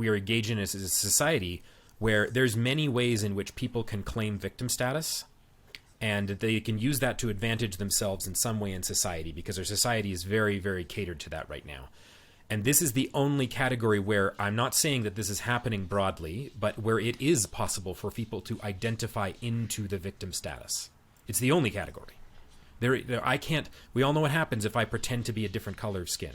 are engaged in as a society, where there's many ways in which people can claim victim status, and they can use that to advantage themselves in some way in society, because our society is very, very catered to that right now. And this is the only category where I'm not saying that this is happening broadly, but where it is possible for people to identify into the victim status. It's the only category. We all know what happens if I pretend to be a different color of skin.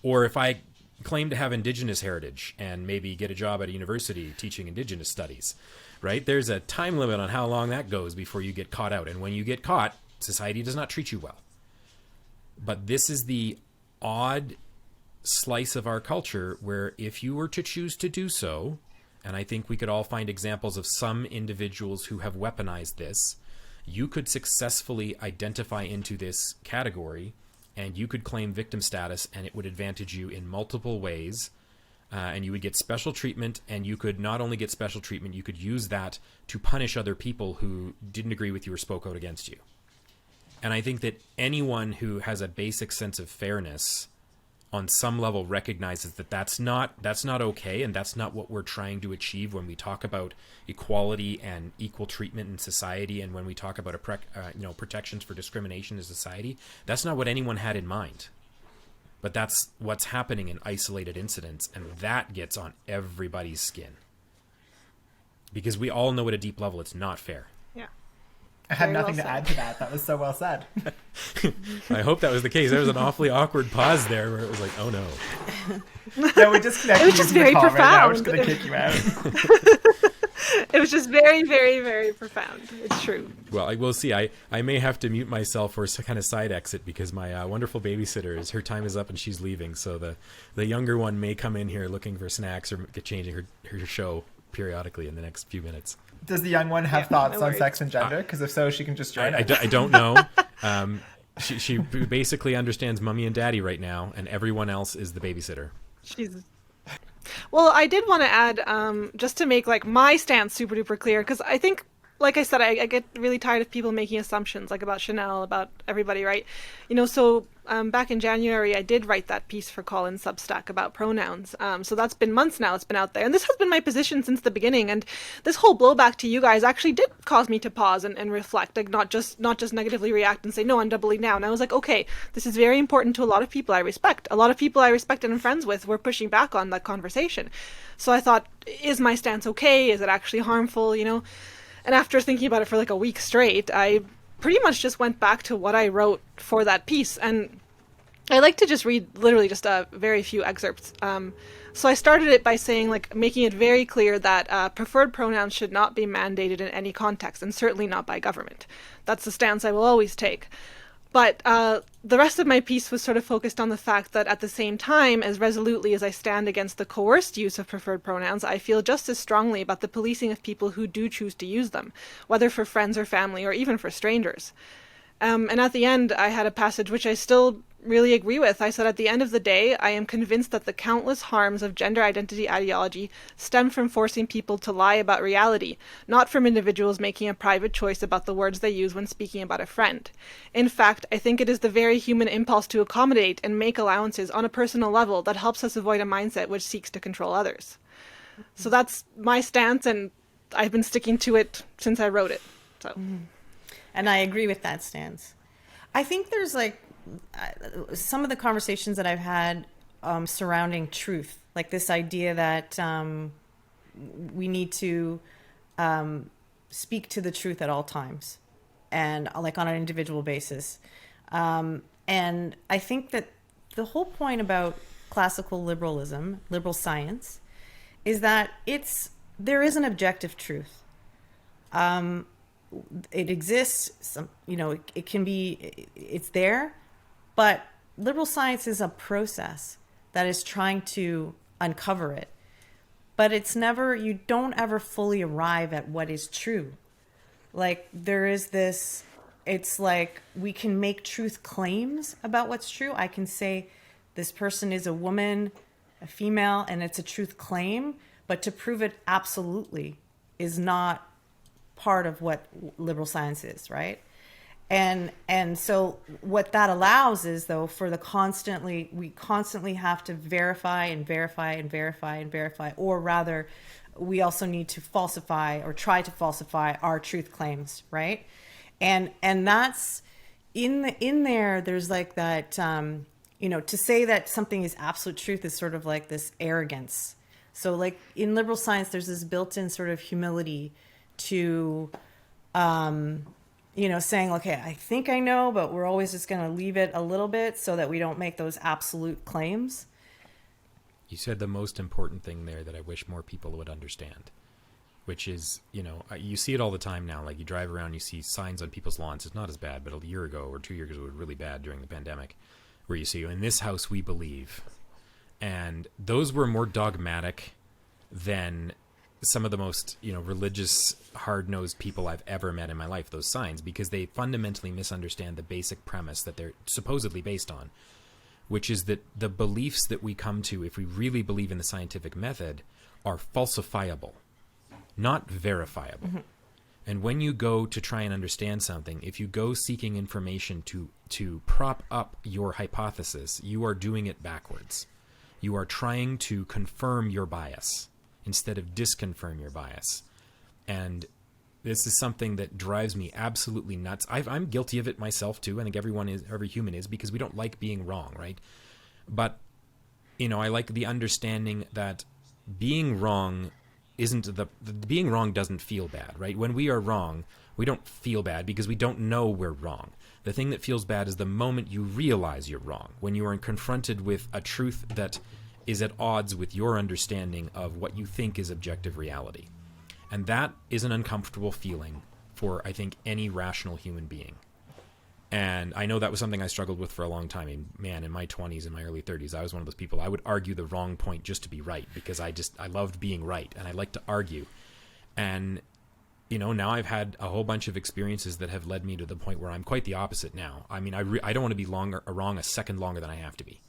Or if I claim to have indigenous heritage and maybe get a job at a university teaching indigenous studies. Right? There's a time limit on how long that goes before you get caught out. And when you get caught, society does not treat you well. But this is the odd slice of our culture where if you were to choose to do so, and I think we could all find examples of some individuals who have weaponized this, you could successfully identify into this category and you could claim victim status, and it would advantage you in multiple ways. And you would get special treatment, and you could not only get special treatment, you could use that to punish other people who didn't agree with you or spoke out against you. And I think that anyone who has a basic sense of fairness on some level recognizes that that's not okay, and that's not what we're trying to achieve when we talk about equality and equal treatment in society, and when we talk about protections for discrimination in society. That's not what anyone had in mind. But that's what's happening in isolated incidents, and that gets on everybody's skin. Because we all know at a deep level it's not fair. Yeah. I have Very well nothing to said. add to that. That was so well said. I hope that was the case. There was an awfully awkward pause there where it was like, oh no. No, we disconnected It was you just from the very call right now. We're just profound. going to kick you out. It was just very, very, very profound. It's true. Well, we'll see. I may have to mute myself for a kind of side exit because my wonderful babysitter, her time is up and she's leaving. So the younger one may come in here looking for snacks or get changing her show periodically in the next few minutes. Does the young one have Yeah, thoughts no on worries. sex and gender? Because if so, she can just join us. I don't know. She basically understands mommy and daddy right now, and everyone else is the babysitter. She's. Well, I did want to add, just to make like my stance super duper clear, because I think, like I said, I get really tired of people making assumptions, like about Chanel, about everybody, right? So back in January, I did write that piece for Colin's Substack about pronouns. So that's been months now. It's been out there, and this has been my position since the beginning. And this whole blowback to you guys actually did cause me to pause and reflect, like not just negatively react and say no, I'm doubling down. I was like, okay, this is very important to a lot of people I respect. A lot of people I respect and am friends with were pushing back on that conversation. So I thought, is my stance okay? Is it actually harmful? And after thinking about it for like a week straight, I pretty much just went back to what I wrote for that piece. And I like to just read literally just a very few excerpts. So I started it by saying, like, making it very clear that preferred pronouns should not be mandated in any context, and certainly not by government. That's the stance I will always take. But the rest of my piece was sort of focused on the fact that at the same time, as resolutely as I stand against the coerced use of preferred pronouns, I feel just as strongly about the policing of people who do choose to use them, whether for friends or family or even for strangers. And at the end, I had a passage which I still really agree with. I said, at the end of the day, I am convinced that the countless harms of gender identity ideology stem from forcing people to lie about reality, not from individuals making a private choice about the words they use when speaking about a friend. In fact, I think it is the very human impulse to accommodate and make allowances on a personal level that helps us avoid a mindset which seeks to control others. So that's my stance, and I've been sticking to it since I wrote it. So. And I agree with that stance. I think there's like some of the conversations that I've had surrounding truth, like this idea that we need to speak to the truth at all times and like on an individual basis. And I think that the whole point about classical liberalism, liberal science, is that there is an objective truth. It exists, it can be, it's there, but liberal science is a process that is trying to uncover it. But you don't ever fully arrive at what is true. Like there is this, it's like we can make truth claims about what's true. I can say this person is a woman, a female, and it's a truth claim, but to prove it absolutely is not part of what liberal science is, right? And so what that allows is, though, we constantly have to verify and verify and verify and verify, or rather, we also need to falsify or try to falsify our truth claims, right? And that's in there. There's like that, to say that something is absolute truth is sort of like this arrogance. So like in liberal science, there's this built-in sort of humility to, saying, okay, I think I know, but we're always just going to leave it a little bit so that we don't make those absolute claims. You said the most important thing there that I wish more people would understand, which is, you see it all the time now. Like you drive around, you see signs on people's lawns. It's not as bad, but a year ago or 2 years ago, it was really bad during the pandemic, where you see, in this house we believe. And those were more dogmatic than some of the most, religious, hard-nosed people I've ever met in my life, those signs, because they fundamentally misunderstand the basic premise that they're supposedly based on, which is that the beliefs that we come to, if we really believe in the scientific method, are falsifiable, not verifiable. Mm-hmm. And when you go to try and understand something, if you go seeking information to prop up your hypothesis, you are doing it backwards. You are trying to confirm your bias instead of disconfirm your bias. And this is something that drives me absolutely nuts. I'm guilty of it myself too. I think every human is, because we don't like being wrong, right? But, I like the understanding that being wrong being wrong doesn't feel bad, right? When we are wrong, We don't feel bad because we don't know we're wrong. The thing that feels bad is the moment you realize you're wrong, when you are confronted with a truth that is at odds with your understanding of what you think is objective reality. And that is an uncomfortable feeling for, I think, any rational human being. And I know that was something I struggled with for a long time. And man, in my 20s and my early 30s, I was one of those people. I would argue the wrong point just to be right, because I loved being right, and I like to argue. And, you know, now I've had a whole bunch of experiences that have led me to the point where I'm quite the opposite now. I mean, I don't want to be wrong a second longer than I have to be.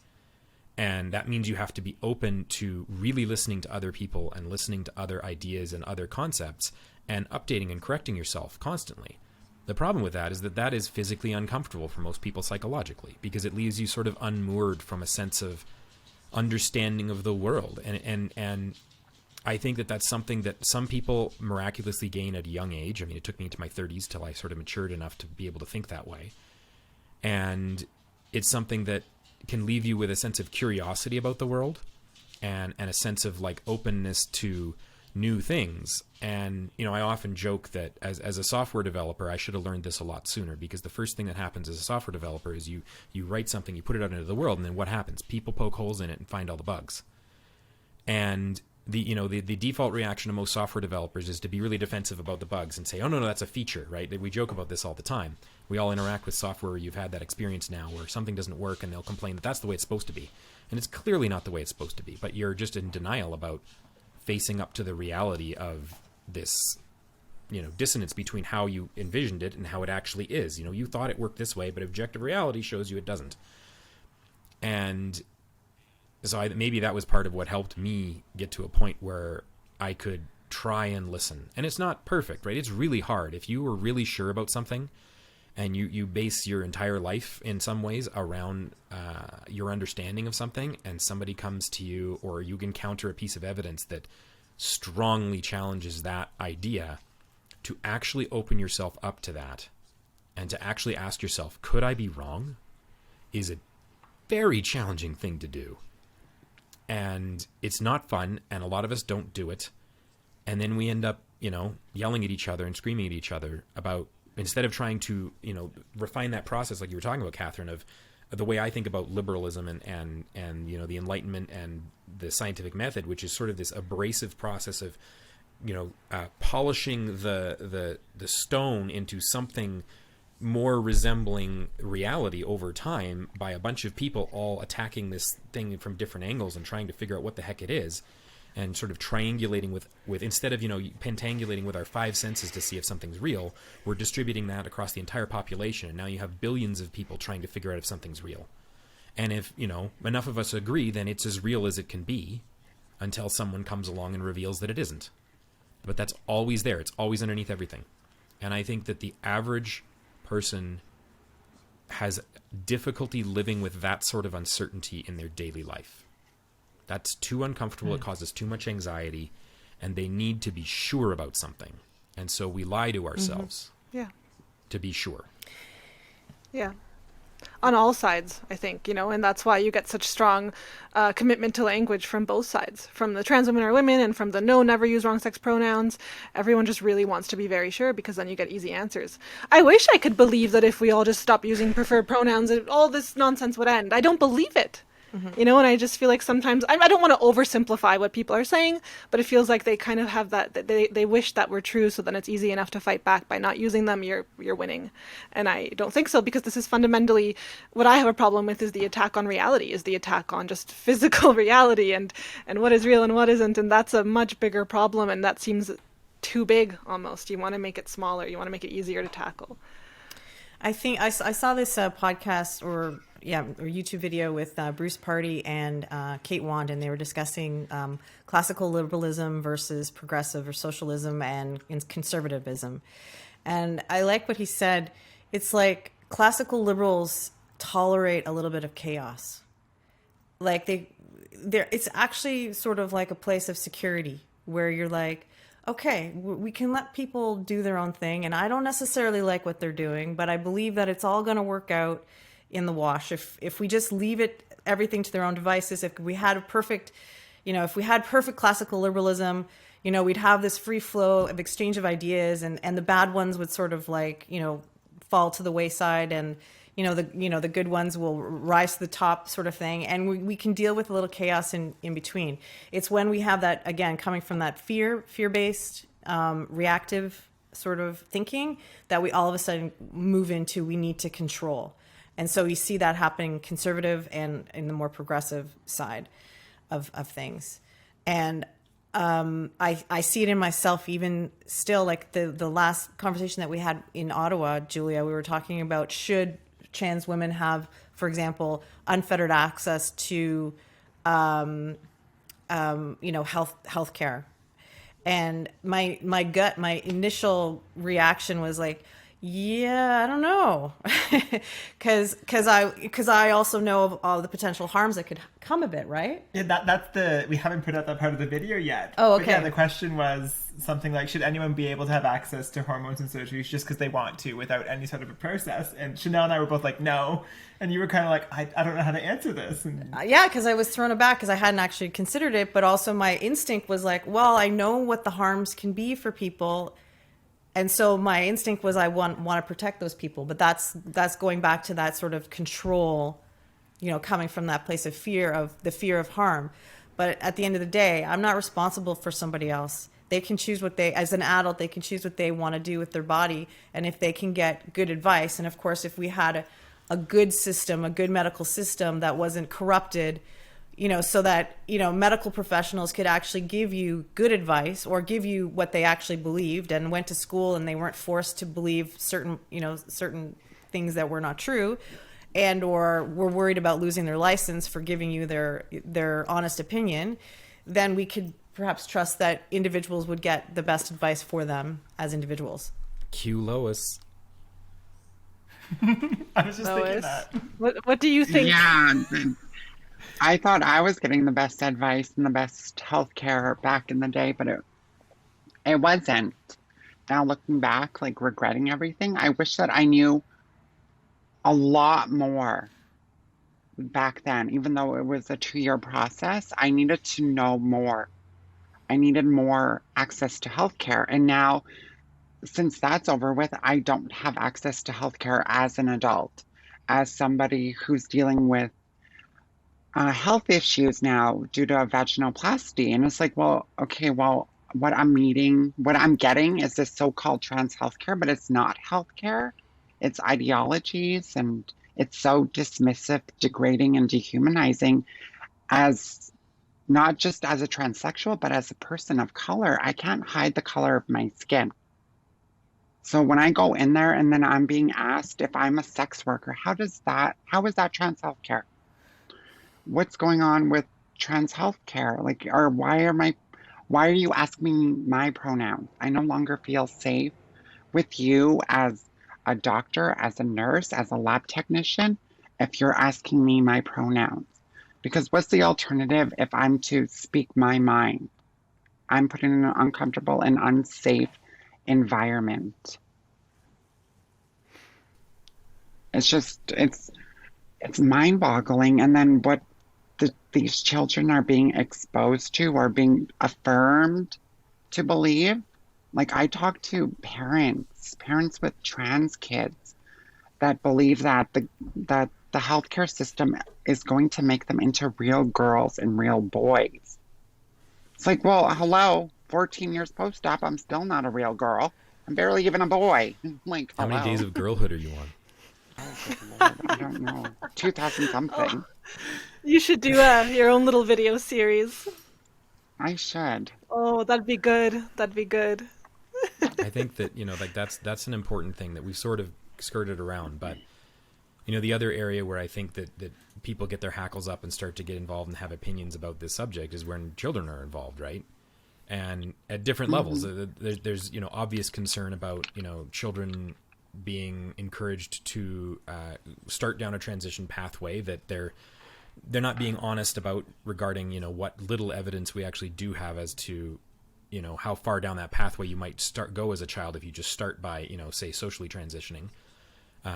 And that means you have to be open to really listening to other people and listening to other ideas and other concepts and updating and correcting yourself constantly. The problem with that is physically uncomfortable for most people psychologically, because it leaves you sort of unmoored from a sense of understanding of the world. And I think that that's something that some people miraculously gain at a young age. I mean, it took me into my 30s till I sort of matured enough to be able to think that way. And it's something that can leave you with a sense of curiosity about the world and a sense of like openness to new things. And, you know, I often joke that as a software developer, I should have learned this a lot sooner, because the first thing that happens as a software developer is you write something, you put it out into the world, and then what happens? People poke holes in it and find all the bugs. And the default reaction of most software developers is to be really defensive about the bugs and say, oh, no, that's a feature, right? We joke about this all the time. We all interact with software where you've had that experience now where something doesn't work and they'll complain that that's the way it's supposed to be. And it's clearly not the way it's supposed to be, but you're just in denial about facing up to the reality of this, you know, dissonance between how you envisioned it and how it actually is. You know, you thought it worked this way, but objective reality shows you it doesn't. And so maybe that was part of what helped me get to a point where I could try and listen. And it's not perfect, right? It's really hard. If you were really sure about something and you base your entire life in some ways around your understanding of something, and somebody comes to you or you encounter a piece of evidence that strongly challenges that idea, to actually open yourself up to that and to actually ask yourself, could I be wrong, is a very challenging thing to do. And it's not fun, and a lot of us don't do it. And then we end up, you know, yelling at each other and screaming at each other about, instead of trying to, you know, refine that process like you were talking about, Catherine, of the way I think about liberalism and you know, the Enlightenment and the scientific method, which is sort of this abrasive process of, you know, polishing the stone into something more resembling reality over time by a bunch of people all attacking this thing from different angles and trying to figure out what the heck it is, and sort of triangulating with instead of, you know, pentangulating with our five senses to see if something's real, we're distributing that across the entire population, and now you have billions of people trying to figure out if something's real. And if, you know, enough of us agree, then it's as real as it can be until someone comes along and reveals that it isn't. But that's always there. It's always underneath everything. And I think that the average person has difficulty living with that sort of uncertainty in their daily life. That's too uncomfortable. It causes too much anxiety, and they need to be sure about something. And so we lie to ourselves to be sure. Yeah. On all sides, I think, you know, and that's why you get such strong commitment to language from both sides, from the trans women or women and from the no, never use wrong sex pronouns. Everyone just really wants to be very sure, because then you get easy answers. I wish I could believe that if we all just stopped using preferred pronouns, all this nonsense would end. I don't believe it. You know, and I just feel like sometimes, I don't want to oversimplify what people are saying, but it feels like they kind of have that they wish that were true, so then it's easy enough to fight back by not using them. You're winning. And I don't think so, because this is fundamentally what I have a problem with, is the attack on reality, is the attack on just physical reality and what is real and what isn't. And that's a much bigger problem, and that seems too big almost. You want to make it smaller. You want to make it easier to tackle. I think I saw this podcast or YouTube video with Bruce Party and Kate Wand, and they were discussing classical liberalism versus progressive or socialism and conservatism. And I like what he said. It's like classical liberals tolerate a little bit of chaos. Like it's actually sort of like a place of security where you're like, okay, we can let people do their own thing, and I don't necessarily like what they're doing, but I believe that it's all going to work out in the wash if we just leave everything to their own devices. If we had perfect classical liberalism, we'd have this free flow of exchange of ideas, and the bad ones would sort of like, fall to the wayside, and the good ones will rise to the top, sort of thing. And we can deal with a little chaos in between. It's when we have that, again, coming from that fear-based, reactive sort of thinking, that we all of a sudden move into, we need to control. And so you see that happening conservative and in the more progressive side of things. And I see it in myself even still, like the last conversation that we had in Ottawa, Julia, we were talking about, should trans women have, for example, unfettered access to, health care. And my initial reaction was like, yeah, I don't know. Cause I also know of all the potential harms that could come of it, right? Yeah, we haven't put out that part of the video yet. Oh, okay. But yeah, the question was something like, should anyone be able to have access to hormones and surgeries just because they want to without any sort of a process? And Chanel and I were both like, no. And you were kind of like, I don't know how to answer this. And yeah, because I was thrown aback because I hadn't actually considered it. But also my instinct was like, well, I know what the harms can be for people. And so my instinct was I want to protect those people. But that's going back to that sort of control, coming from that place of fear of harm. But at the end of the day, I'm not responsible for somebody else. They can choose as an adult, they can choose what they want to do with their body. And if they can get good advice, and of course, if we had a good system, a good medical system that wasn't corrupted, so that, medical professionals could actually give you good advice or give you what they actually believed and went to school and they weren't forced to believe certain things that were not true, and or were worried about losing their license for giving you their honest opinion, then we could perhaps trust that individuals would get the best advice for them as individuals. Cue Lois. I was just thinking Lois, that. what do you think? Yeah, I thought I was getting the best advice and the best healthcare back in the day, but it wasn't. Now looking back, like regretting everything, I wish that I knew a lot more back then. Even though it was a 2-year process, I needed to know more. I needed more access to healthcare. And now, since that's over with, I don't have access to healthcare as an adult, as somebody who's dealing with health issues now due to a vaginoplasty. And it's like, well, okay, well, what I'm getting is this so-called trans healthcare, but it's not healthcare. It's ideologies, and it's so dismissive, degrading, and dehumanizing as not just as a transsexual, but as a person of color. I can't hide the color of my skin. So when I go in there and then I'm being asked if I'm a sex worker, how is that trans healthcare? What's going on with trans healthcare? Like, or why are you asking me my pronouns? I no longer feel safe with you as a doctor, as a nurse, as a lab technician, if you're asking me my pronouns. Because what's the alternative if I'm to speak my mind? I'm put in an uncomfortable and unsafe environment. It's mind-boggling. And then what these children are being exposed to or being affirmed to believe. Like, I talk to parents with trans kids that believe that the healthcare system is going to make them into real girls and real boys. It's like, well, hello, 14 years post-op, I'm still not a real girl. I'm barely even a boy. Like, How many days of girlhood are you on? Oh, good Lord, I don't know. 2000 something. You should do your own little video series. I should. Oh, that'd be good. That'd be good. I think that, like that's an important thing that we've sort of skirted around. But, the other area where I think that people get their hackles up and start to get involved and have opinions about this subject is when children are involved, right? And at different levels, there's, obvious concern about, children being encouraged to start down a transition pathway that they're not being honest about regarding, what little evidence we actually do have as to, how far down that pathway you might go as a child if you just start by, say, socially transitioning.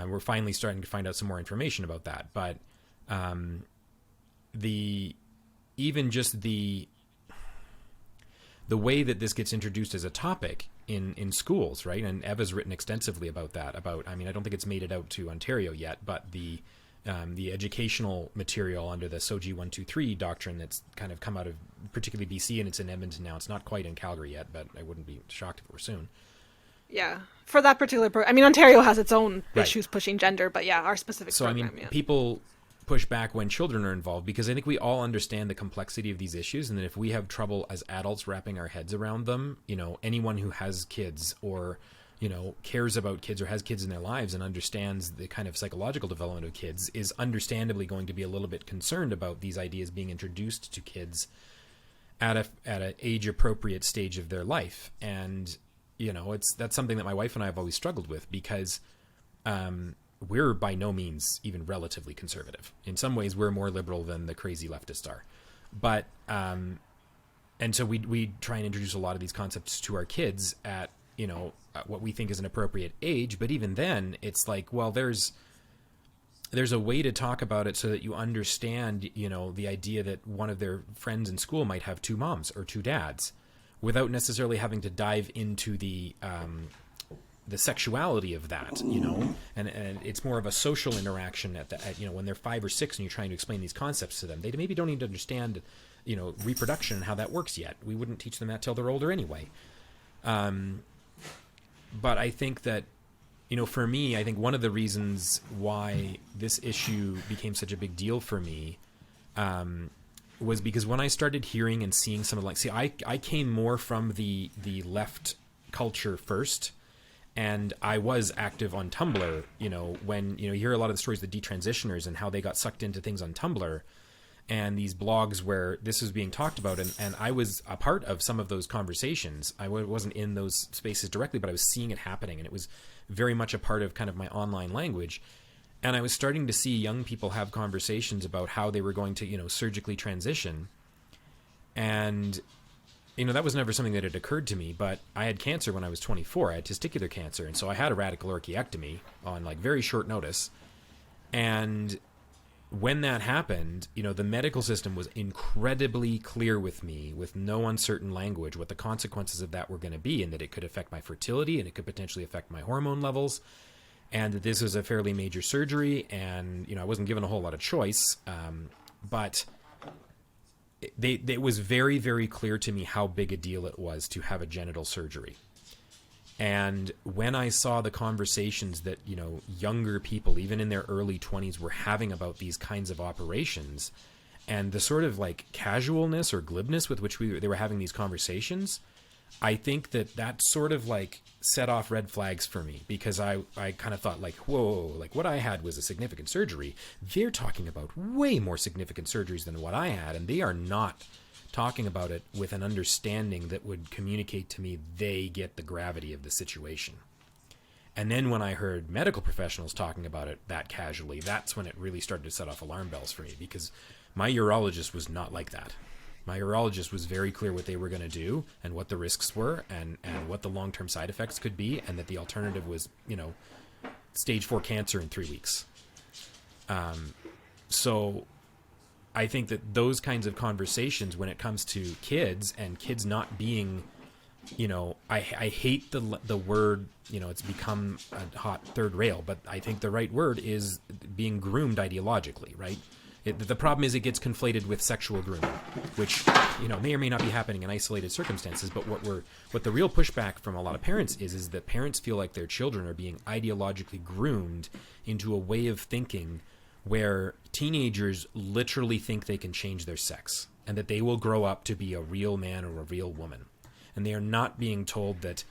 We're finally starting to find out some more information about that. But even just the the way that this gets introduced as a topic in schools, right? And Eva's written extensively about that. I mean, I don't think it's made it out to Ontario yet, but the educational material under the SOGI 123 doctrine that's kind of come out of particularly BC, and it's in Edmonton now. It's not quite in Calgary yet, but I wouldn't be shocked if it were soon. Yeah, for that particular I mean, Ontario has its own Right. issues pushing gender, but yeah, our specific So, program, I mean, yeah. people push back when children are involved because I think we all understand the complexity of these issues, and that if we have trouble as adults wrapping our heads around them, anyone who has kids or, cares about kids or has kids in their lives and understands the kind of psychological development of kids is understandably going to be a little bit concerned about these ideas being introduced to kids at an age appropriate stage of their life. And, that's something that my wife and I have always struggled with because, we're by no means even relatively conservative. In some ways, we're more liberal than the crazy leftists are. But, and so we try and introduce a lot of these concepts to our kids at, what we think is an appropriate age. But even then, it's like, well, there's a way to talk about it so that you understand, the idea that one of their friends in school might have two moms or two dads without necessarily having to dive into the sexuality of that, and it's more of a social interaction at when they're 5 or 6 and you're trying to explain these concepts to them. They maybe don't even understand, reproduction and how that works yet. We wouldn't teach them that till they're older anyway. But I think that, for me, I think one of the reasons why this issue became such a big deal for me, was because when I started hearing and seeing some of I came more from the left culture first. And I was active on Tumblr, when, you hear a lot of the stories of the detransitioners and how they got sucked into things on Tumblr and these blogs where this was being talked about. And I was a part of some of those conversations. I wasn't in those spaces directly, but I was seeing it happening. And it was very much a part of kind of my online language. And I was starting to see young people have conversations about how they were going to, surgically transition. And that was never something that had occurred to me, but I had cancer when I was 24. I had testicular cancer, and so I had a radical orchiectomy on very short notice. And when that happened, the medical system was incredibly clear with me, with no uncertain language, what the consequences of that were going to be, and that it could affect my fertility, and it could potentially affect my hormone levels, and that this was a fairly major surgery, and I wasn't given a whole lot of choice, but it was very, very clear to me how big a deal it was to have a genital surgery. And when I saw the conversations that, younger people, even in their early 20s, were having about these kinds of operations, and the sort of casualness or glibness with which they were having these conversations, I think that sort of set off red flags for me, because I kind of thought whoa, what I had was a significant surgery. They're talking about way more significant surgeries than what I had, and they are not talking about it with an understanding that would communicate to me they get the gravity of the situation. And then when I heard medical professionals talking about it that casually, that's when it really started to set off alarm bells for me, because my urologist was not like that. My urologist was very clear what they were going to do and what the risks were and what the long-term side effects could be, and that the alternative was, stage 4 cancer in 3 weeks. So I think that those kinds of conversations, when it comes to kids and kids not being, I hate the word, it's become a hot third rail, but I think the right word is being groomed ideologically, right? The problem is it gets conflated with sexual grooming, which may or may not be happening in isolated circumstances. But what the real pushback from a lot of parents is that parents feel like their children are being ideologically groomed into a way of thinking where teenagers literally think they can change their sex and that they will grow up to be a real man or a real woman. And they are not being told that,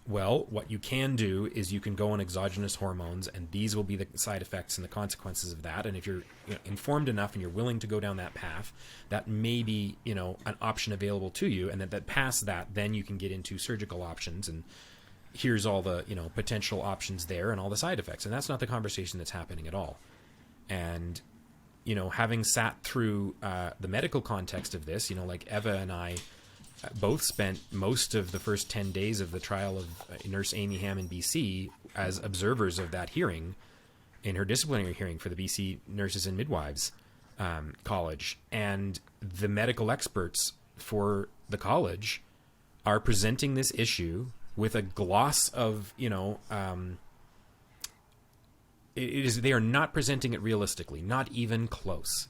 well, what you can do is you can go on exogenous hormones, and these will be the side effects and the consequences of that. And if you're informed enough and you're willing to go down that path, that may be, an option available to you. And that past that, then you can get into surgical options. And here's all the, potential options there and all the side effects. And that's not the conversation that's happening at all. And, having sat through the medical context of this, Eva and I both spent most of the first 10 days of the trial of Nurse Amy Ham in BC as observers of that hearing, in her disciplinary hearing for the BC Nurses and Midwives College. And the medical experts for the college are presenting this issue with a gloss of, they are not presenting it realistically, not even close.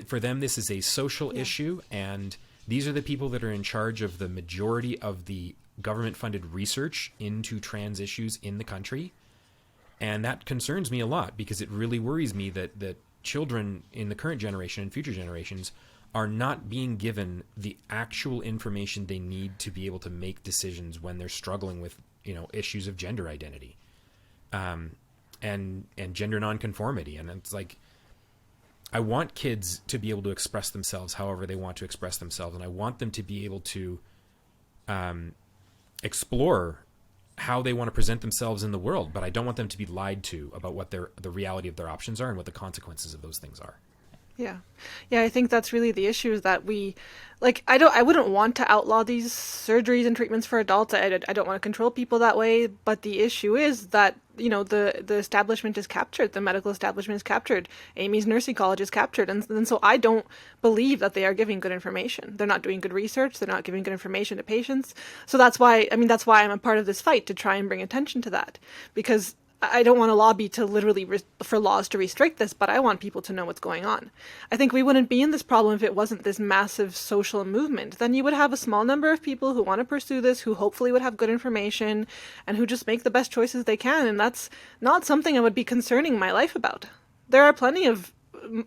For them, this is a social issue, and these are the people that are in charge of the majority of the government-funded research into trans issues in the country. And that concerns me a lot, because it really worries me that children in the current generation and future generations are not being given the actual information they need to be able to make decisions when they're struggling with, issues of gender identity, and gender nonconformity. And it's like, I want kids to be able to express themselves however they want to express themselves, and I want them to be able to explore how they want to present themselves in the world, but I don't want them to be lied to about what the reality of their options are and what the consequences of those things are. Yeah. I think that's really the issue, is that I wouldn't want to outlaw these surgeries and treatments for adults. I don't want to control people that way. But the issue is that, the establishment is captured. The medical establishment is captured. Amy's nursing college is captured. And so I don't believe that they are giving good information. They're not doing good research. They're not giving good information to patients. So that's why I'm a part of this fight, to try and bring attention to that, because I don't want to lobby to literally for laws to restrict this, but I want people to know what's going on. I think we wouldn't be in this problem if it wasn't this massive social movement. Then you would have a small number of people who want to pursue this, who hopefully would have good information, and who just make the best choices they can. And that's not something I would be concerning my life about. There are plenty of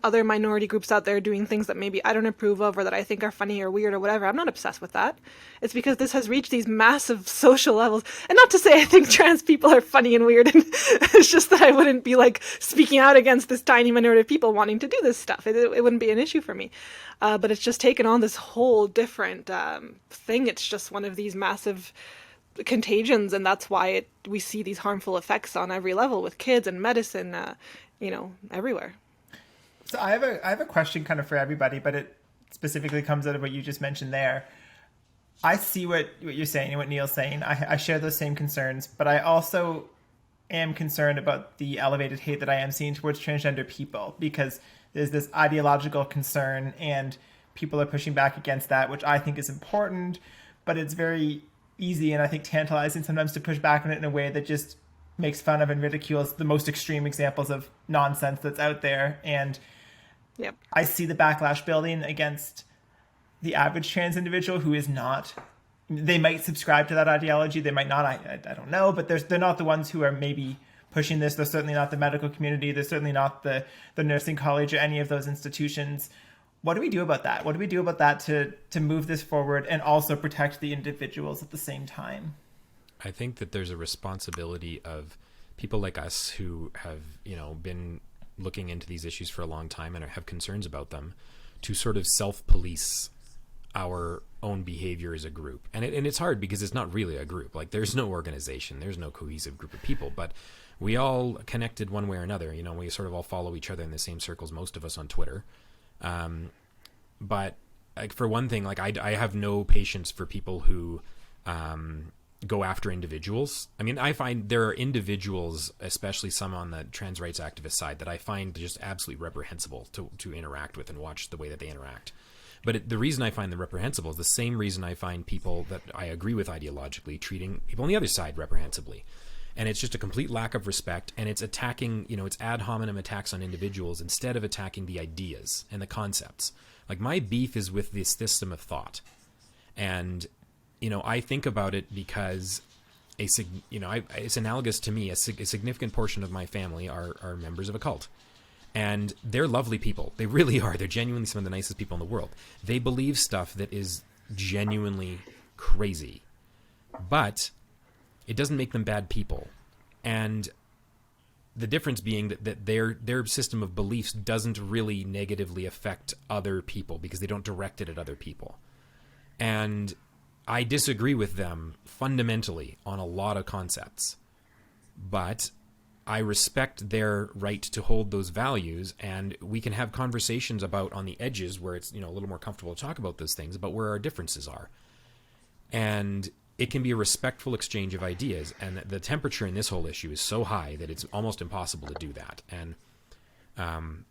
other minority groups out there doing things that maybe I don't approve of, or that I think are funny or weird or whatever. I'm not obsessed with that. It's because this has reached these massive social levels. And not to say I think trans people are funny and weird. And it's just that I wouldn't be speaking out against this tiny minority of people wanting to do this stuff. It wouldn't be an issue for me. But it's just taken on this whole different thing. It's just one of these massive contagions, and that's why we see these harmful effects on every level with kids and medicine, everywhere. So I have a question kind of for everybody, but it specifically comes out of what you just mentioned there. I see what you're saying and what Neil's saying. I share those same concerns, but I also am concerned about the elevated hate that I am seeing towards transgender people, because there's this ideological concern and people are pushing back against that, which I think is important, but it's very easy and I think tantalizing sometimes to push back on it in a way that just makes fun of and ridicules the most extreme examples of nonsense that's out there. And yep. I see the backlash building against the average trans individual who is not. They might subscribe to that ideology. They might not. I don't know. But they're not the ones who are maybe pushing this. They're certainly not the medical community. They're certainly not the nursing college or any of those institutions. What do we do about that? What do we do about that to move this forward and also protect the individuals at the same time? I think that there's a responsibility of people like us who have, been looking into these issues for a long time and have concerns about them, to sort of self-police our own behavior as a group. And it's hard because it's not really a group. There's no organization, there's no cohesive group of people, but we all connected one way or another. We sort of all follow each other in the same circles, most of us on Twitter. But for one thing, I have no patience for people who go after individuals. I mean, I find there are individuals, especially some on the trans rights activist side, that I find just absolutely reprehensible to interact with and watch the way that they interact. But the reason I find them reprehensible is the same reason I find people that I agree with ideologically treating people on the other side reprehensibly. And it's just a complete lack of respect, and it's attacking, it's ad hominem attacks on individuals instead of attacking the ideas and the concepts. My beef is with this system of thought. And I think about it because it's analogous to me. A significant portion of my family are members of a cult, and they're lovely people. They really are. They're genuinely some of the nicest people in the world. They believe stuff that is genuinely crazy, but it doesn't make them bad people. And the difference being that their system of beliefs doesn't really negatively affect other people because they don't direct it at other people. And I disagree with them fundamentally on a lot of concepts, but I respect their right to hold those values, and we can have conversations about on the edges where it's a little more comfortable to talk about those things, about where our differences are. And it can be a respectful exchange of ideas, and the temperature in this whole issue is so high that it's almost impossible to do that. And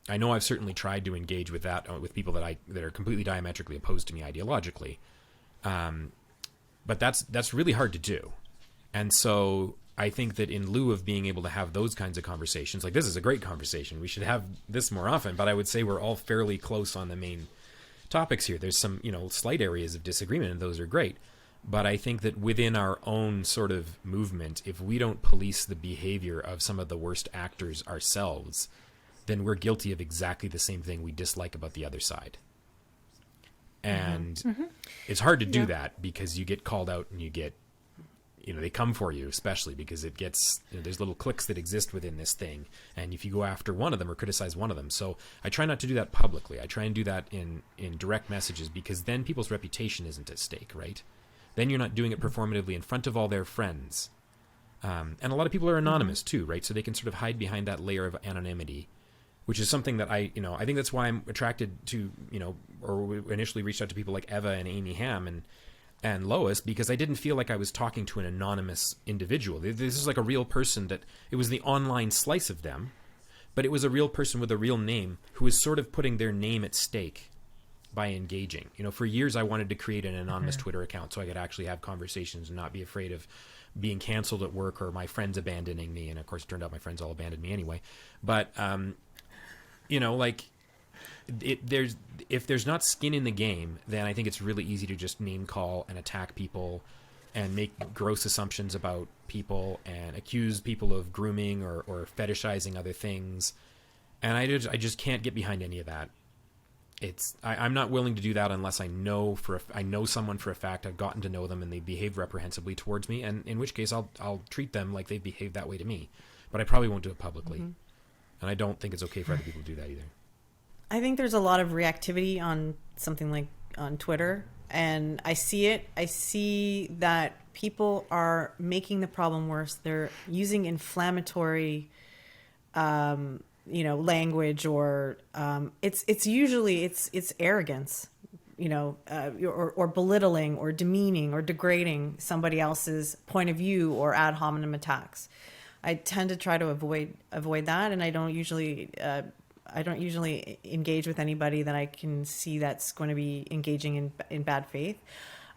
I know I've certainly tried to engage with that with people that are completely diametrically opposed to me ideologically. But that's really hard to do. And so I think that in lieu of being able to have those kinds of conversations, like this is a great conversation, we should have this more often, but I would say we're all fairly close on the main topics here. There's some, slight areas of disagreement, and those are great. But I think that within our own sort of movement, if we don't police the behavior of some of the worst actors ourselves, then we're guilty of exactly the same thing we dislike about the other side. And it's hard to do that because you get called out and you get, they come for you, especially because it gets, there's little cliques that exist within this thing. And if you go after one of them or criticize one of them. So I try not to do that publicly. I try and do that in direct messages, because then people's reputation isn't at stake, right? Then you're not doing it performatively in front of all their friends. And a lot of people are anonymous too, right? So they can sort of hide behind that layer of anonymity, which is something that I think that's why I'm attracted to, or initially reached out to people like Eva and Amy Ham and Lois, because I didn't feel like I was talking to an anonymous individual. This is like a real person that it was the online slice of them, but it was a real person with a real name who was sort of putting their name at stake by engaging. For years I wanted to create an anonymous Twitter account so I could actually have conversations and not be afraid of being canceled at work or my friends abandoning me. And of course, it turned out my friends all abandoned me anyway. But, if there's not skin in the game, then I think it's really easy to just name call and attack people and make gross assumptions about people and accuse people of grooming or fetishizing other things. And I just can't get behind any of that. I'm not willing to do that unless I know someone for a fact, I've gotten to know them and they behave reprehensibly towards me, and in which case I'll treat them like they behave that way to me. But I probably won't do it publicly. And I don't think it's okay for other people to do that either. I think there's a lot of reactivity on something like on Twitter, and I see it. I see that people are making the problem worse. They're using inflammatory, language, or it's usually arrogance, or belittling or demeaning or degrading somebody else's point of view, or ad hominem attacks. I tend to try to avoid that, and I don't usually engage with anybody that I can see that's going to be engaging in bad faith.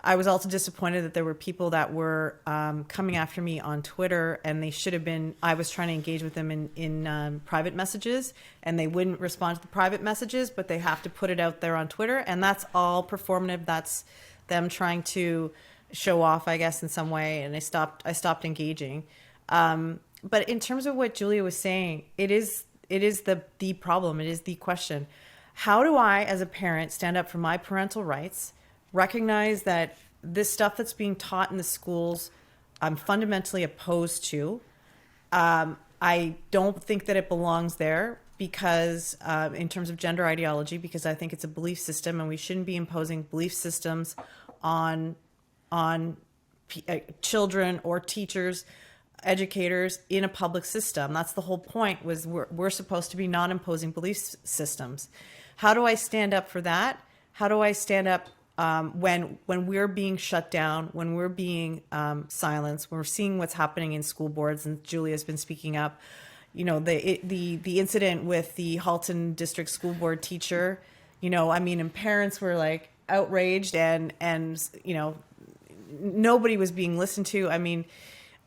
I was also disappointed that there were people that were coming after me on Twitter, and they should have been. I was trying to engage with them in private messages, and they wouldn't respond to the private messages, but they have to put it out there on Twitter, and that's all performative. That's them trying to show off, I guess, in some way. And I stopped engaging. But in terms of what Julia was saying, it is the problem. It is the question. How do I, as a parent, stand up for my parental rights, recognize that this stuff that's being taught in the schools, I'm fundamentally opposed to. I don't think that it belongs there because, in terms of gender ideology, because I think it's a belief system, and we shouldn't be imposing belief systems on children or teachers, educators in a public system. That's the whole point, was we're supposed to be non-imposing belief systems. How do I stand up for that? How do I stand up when we're being shut down, when we're being silenced, when we're seeing what's happening in school boards? And Julia's been speaking up, the incident with the Halton District School Board teacher, and parents were like outraged, and nobody was being listened to.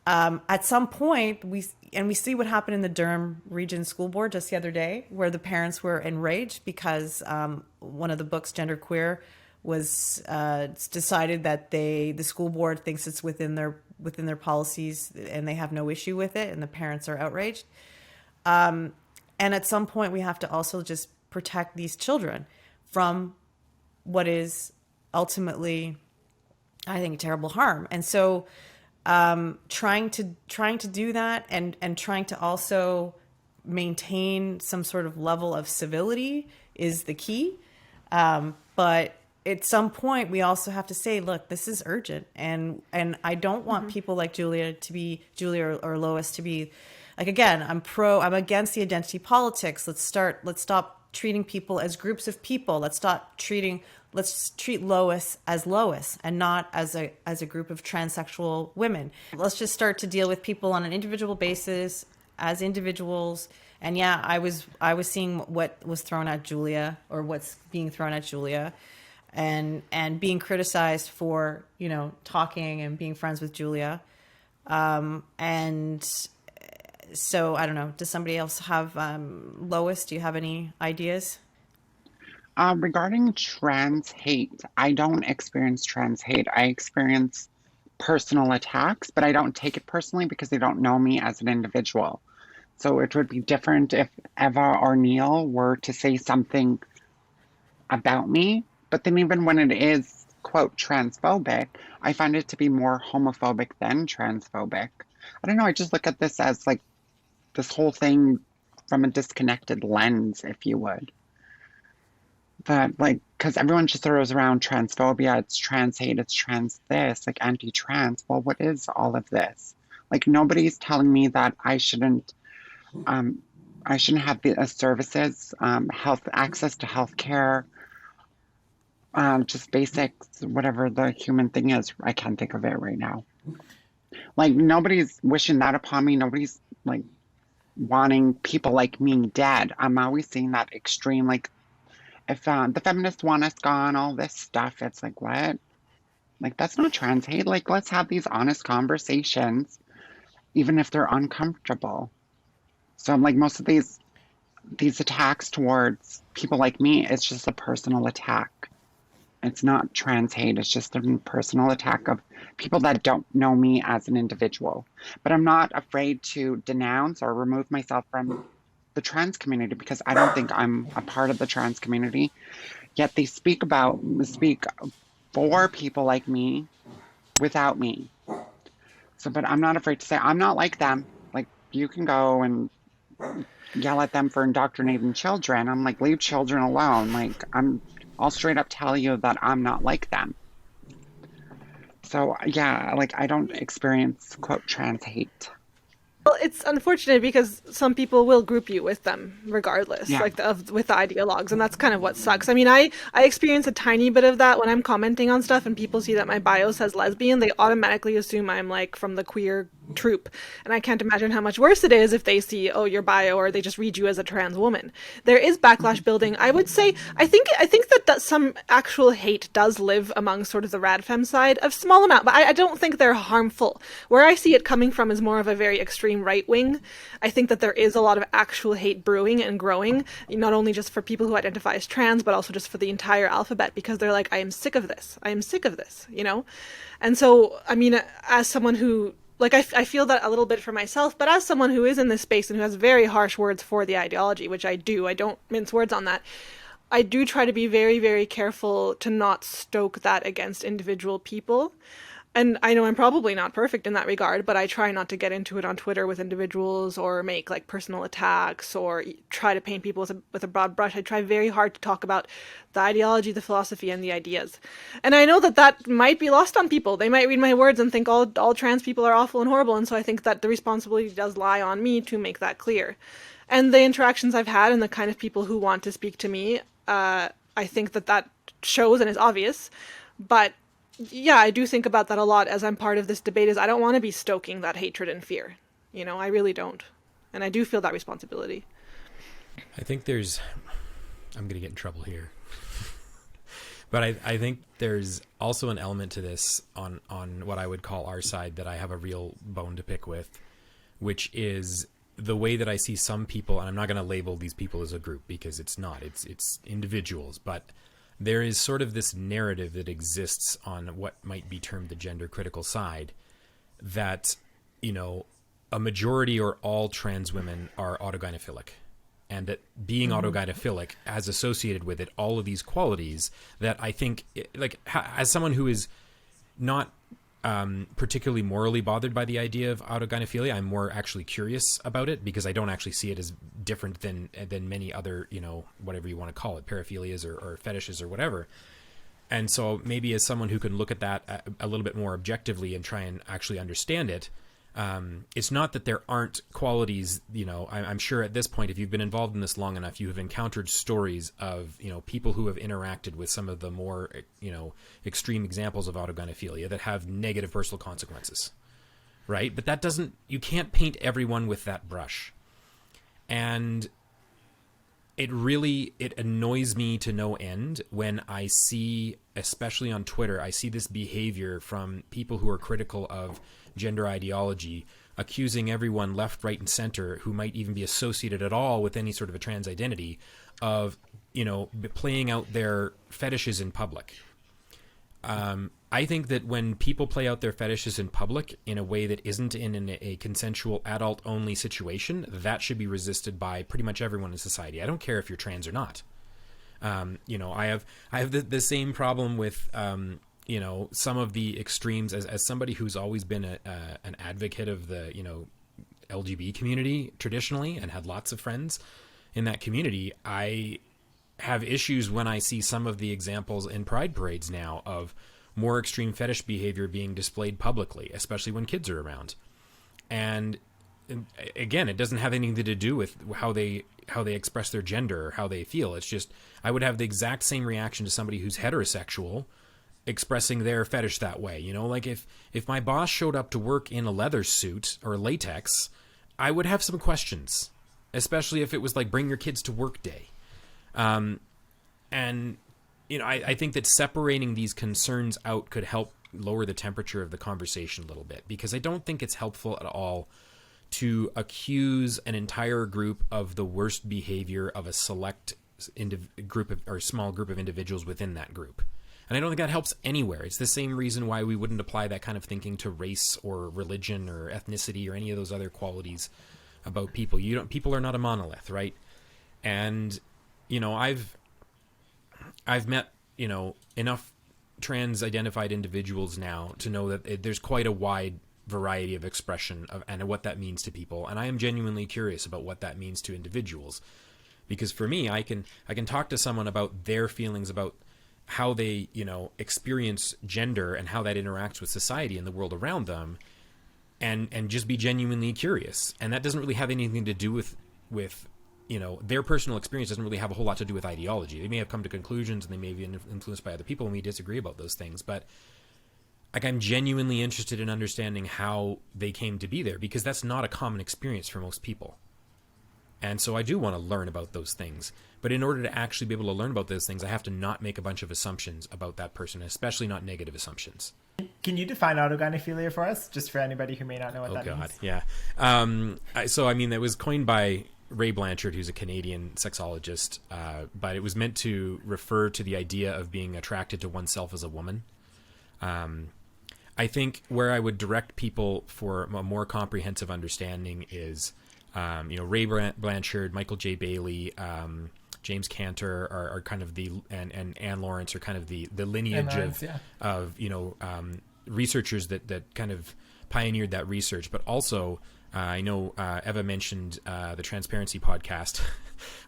At some point, we see what happened in the Durham Region School Board just the other day, where the parents were enraged because one of the books, Gender Queer, was decided that the school board thinks it's within their policies and they have no issue with it, and the parents are outraged. And at some point, we have to also just protect these children from what is ultimately, I think, terrible harm. And so, trying to do that and trying to also maintain some sort of level of civility is the key. But at some point, we also have to say, look, this is urgent, and I don't want people like Julia or Lois to be like, again, I'm against the identity politics. Let's stop treating people as groups of people. Let's treat Lois as Lois and not as a group of transsexual women. Let's just start to deal with people on an individual basis as individuals. And yeah, I was seeing what was thrown at Julia, or what's being thrown at Julia. and being criticized for, you know, talking and being friends with Julia. And so I don't know, does somebody else have, Lois, do you have any ideas? Regarding trans hate, I don't experience trans hate. I experience personal attacks, but I don't take it personally because they don't know me as an individual. So it would be different if Eva or Neil were to say something about me. But then even when it is, quote, transphobic, I find it to be more homophobic than transphobic. I don't know, I just look at this as like this whole thing from a disconnected lens, if you would. But like, because everyone just throws around transphobia, it's trans hate, it's trans this, like anti-trans. Well, what is all of this? Like nobody's telling me that I shouldn't have the services, health access to health care, just basics, whatever the human thing is. I can't think of it right now. Like nobody's wishing that upon me. Nobody's like wanting people like me dead. I'm always seeing that extreme, like if the feminists want us gone, all this stuff, it's like, what? Like, that's not trans hate. Like, let's have these honest conversations, even if they're uncomfortable. So I'm like, most of these attacks towards people like me, it's just a personal attack. It's not trans hate. It's just a personal attack of people that don't know me as an individual. But I'm not afraid to denounce or remove myself from the trans community because I don't think I'm a part of the trans community. Yet they speak for people like me without me. So, but I'm not afraid to say I'm not like them. Like you can go and yell at them for indoctrinating children. I'm like, leave children alone. Like I'll straight up tell you that I'm not like them. So yeah, like I don't experience quote trans hate. Well, it's unfortunate because some people will group you with them regardless, Yeah. like with the ideologues, and that's kind of what sucks. I mean, I experience a tiny bit of that when I'm commenting on stuff and people see that my bio says lesbian, they automatically assume I'm like from the queer troop. And I can't imagine how much worse it is if they see, oh, your bio, or they just read you as a trans woman. There is backlash building. I would say, I think that some actual hate does live among sort of the radfem side, a small amount, but I don't think they're harmful. Where I see it coming from is more of a very extreme right wing. I think that there is a lot of actual hate brewing and growing, not only just for people who identify as trans, but also just for the entire alphabet, because they're like, I am sick of this. I am sick of this, you know? And so, I mean, as someone who, like, I feel that a little bit for myself, but as someone who is in this space and who has very harsh words for the ideology, which I don't mince words on that, I do try to be very, very careful to not stoke that against individual people. And I know I'm probably not perfect in that regard, but I try not to get into it on Twitter with individuals or make like personal attacks or try to paint people with a broad brush. I try very hard to talk about the ideology, the philosophy, and the ideas. And I know that might be lost on people. They might read my words and think all trans people are awful and horrible. And so I think that the responsibility does lie on me to make that clear. And the interactions I've had and the kind of people who want to speak to me, I think that shows and is obvious. But yeah, I do think about that a lot as I'm part of this debate, is I don't want to be stoking that hatred and fear. You know, I really don't. And I do feel that responsibility. I think I'm going to get in trouble here. But I think there's also an element to this on what I would call our side that I have a real bone to pick with, which is the way that I see some people, and I'm not going to label these people as a group because it's not, it's individuals, but there is sort of this narrative that exists on what might be termed the gender critical side that, you know, a majority or all trans women are autogynephilic, and that being autogynephilic has associated with it all of these qualities that I think, like, as someone who is not particularly morally bothered by the idea of autogynephilia, I'm more actually curious about it because I don't actually see it as different than many other, you know, whatever you want to call it, paraphilias or fetishes or whatever. And so maybe as someone who can look at that a little bit more objectively and try and actually understand it, it's not that there aren't qualities, you know, I'm sure at this point, if you've been involved in this long enough, you have encountered stories of, you know, people who have interacted with some of the more, you know, extreme examples of autogynephilia that have negative personal consequences, right? But that doesn't, you can't paint everyone with that brush. And it annoys me to no end when I see, especially on Twitter, I see this behavior from people who are critical of gender ideology, accusing everyone left, right, and center who might even be associated at all with any sort of a trans identity of, playing out their fetishes in public. I think that when people play out their fetishes in public in a way that isn't in a consensual adult-only situation, that should be resisted by pretty much everyone in society. I don't care if you're trans or not. I have the same problem with some of the extremes as somebody who's always been an advocate of the LGBT community traditionally and had lots of friends in that community. I have issues when I see some of the examples in pride parades now of more extreme fetish behavior being displayed publicly, especially when kids are around. And again, it doesn't have anything to do with how they express their gender or how they feel. It's just, I would have the exact same reaction to somebody who's heterosexual expressing their fetish that way. Like if my boss showed up to work in a leather suit or latex, I would have some questions, especially if it was like bring your kids to work day. I think that separating these concerns out could help lower the temperature of the conversation a little bit, because I don't think it's helpful at all to accuse an entire group of the worst behavior of a select small group of individuals within that group. And I don't think that helps anywhere. It's the same reason why we wouldn't apply that kind of thinking to race or religion or ethnicity or any of those other qualities about people. People are not a monolith, right? And I've met, enough trans-identified individuals now to know that there's quite a wide variety of expression and what that means to people. And I am genuinely curious about what that means to individuals. Because for me, I can talk to someone about their feelings about how they, experience gender and how that interacts with society and the world around them, and just be genuinely curious. And that doesn't really have anything to do with their personal experience. Doesn't really have a whole lot to do with ideology. They may have come to conclusions and they may be influenced by other people, and we disagree about those things. But I'm genuinely interested in understanding how they came to be there, because that's not a common experience for most people. And so I do want to learn about those things. But in order to actually be able to learn about those things, I have to not make a bunch of assumptions about that person, especially not negative assumptions. Can you define autogynephilia for us, just for anybody who may not know what that means? Yeah. It was coined by Ray Blanchard, who's a Canadian sexologist, but it was meant to refer to the idea of being attracted to oneself as a woman. I think where I would direct people for a more comprehensive understanding is, Ray Blanchard, Michael J. Bailey, James Cantor are kind of and Anne Lawrence are kind of the lineage of researchers that kind of pioneered that research. But also, I know Eva mentioned the Transparency podcast,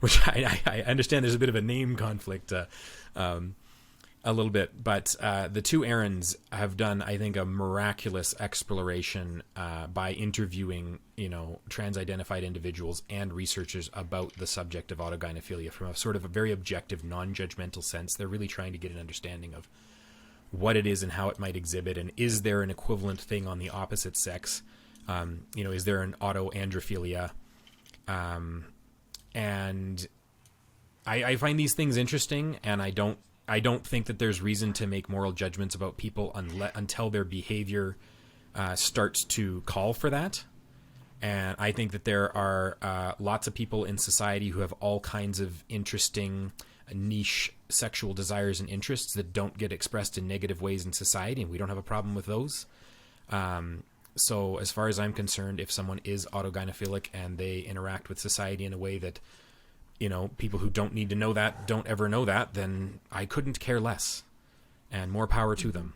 which I understand there's a bit of a name conflict a little bit, but the two Aarons have done, I think, a miraculous exploration by interviewing, trans-identified individuals and researchers about the subject of autogynephilia from a sort of a very objective, non-judgmental sense. They're really trying to get an understanding of what it is and how it might exhibit, and is there an equivalent thing on the opposite sex? Is there an autoandrophilia? And I find these things interesting, and I don't think that there's reason to make moral judgments about people until their behavior starts to call for that. And I think that there are lots of people in society who have all kinds of interesting niche sexual desires and interests that don't get expressed in negative ways in society, and we don't have a problem with those. So as far as I'm concerned, if someone is autogynephilic and they interact with society in a way that people who don't need to know that don't ever know that, then I couldn't care less, and more power to them.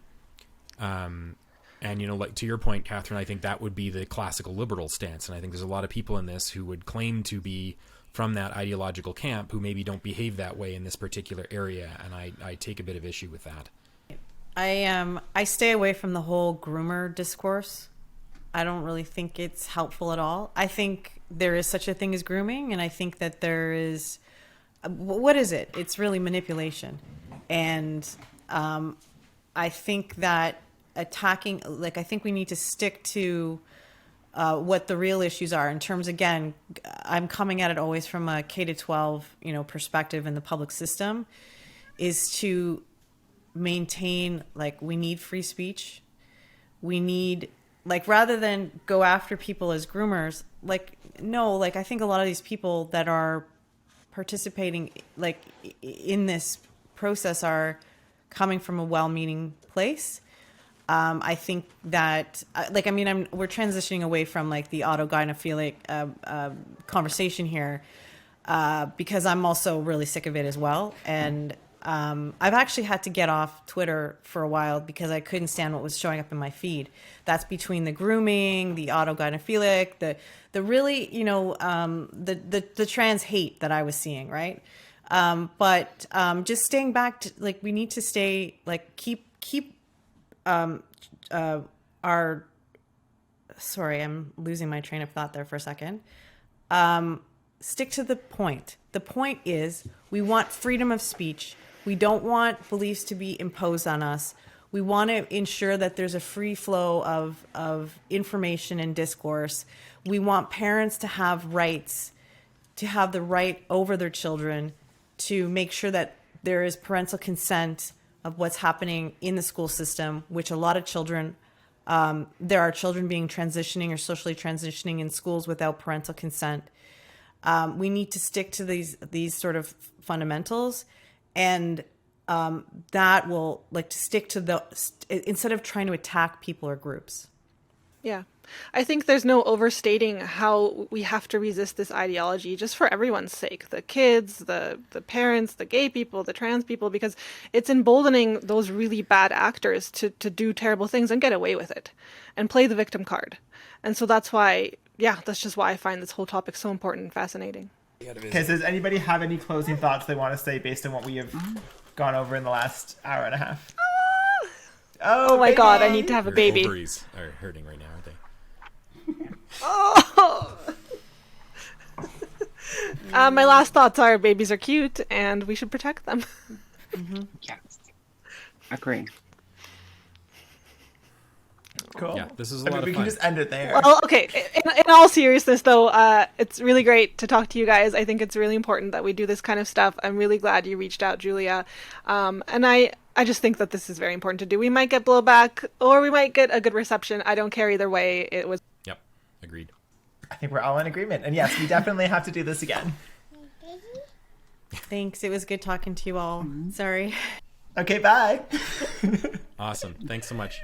And, like to your point, Catherine, I think that would be the classical liberal stance. And I think there's a lot of people in this who would claim to be from that ideological camp who maybe don't behave that way in this particular area. And I take a bit of issue with that. I stay away from the whole groomer discourse. I don't really think it's helpful at all. I think there is such a thing as grooming, and I think that there is, what is it? It's really manipulation. And I think that attacking, I think we need to stick to what the real issues are in terms, again, I'm coming at it always from a K to 12, perspective in the public system, is to maintain, like, we need free speech. We need, like, rather than go after people as groomers, like, no, like, I think a lot of these people that are participating, like, in this process are coming from a well-meaning place. I think that, we're transitioning away from, like, the autogynephilic conversation here because I'm also really sick of it as well. And I've actually had to get off Twitter for a while because I couldn't stand what was showing up in my feed. That's between the grooming, the autogynephilic, the really, the trans hate that I was seeing, right? But just staying back to, like, we need to stay, like, keep our, sorry, I'm losing my train of thought there for a second. Stick to the point. The point is we want freedom of speech. We don't want beliefs to be imposed on us. We want to ensure that there's a free flow of information and discourse. We want parents to have rights, to have the right over their children, to make sure that there is parental consent of what's happening in the school system, which a lot of children, there are children being transitioning or socially transitioning in schools without parental consent. We need to stick to these sort of fundamentals, and that will, like, to stick to instead of trying to attack people or groups. Yeah. I think there's no overstating how we have to resist this ideology just for everyone's sake. The kids, the parents, the gay people, the trans people, because it's emboldening those really bad actors to do terrible things and get away with it and play the victim card. And so that's why, that's just why I find this whole topic so important and fascinating. Okay, so does anybody have any closing thoughts they want to say based on what we have gone over in the last hour and a half? Oh my God, I need to have a baby. Your ovaries are hurting right now, aren't they? Oh. My last thoughts are babies are cute and we should protect them. Mm-hmm. Yes. Agree. Cool. Yeah, this is a lot of fun. We can just end it there. Well, okay. In all seriousness, though, it's really great to talk to you guys. I think it's really important that we do this kind of stuff. I'm really glad you reached out, Julia. And I just think that this is very important to do. We might get blowback or we might get a good reception. I don't care either way. It was. Yep. Agreed. I think we're all in agreement. And yes, we definitely have to do this again. Thanks. It was good talking to you all. Sorry. Okay, bye. Awesome. Thanks so much.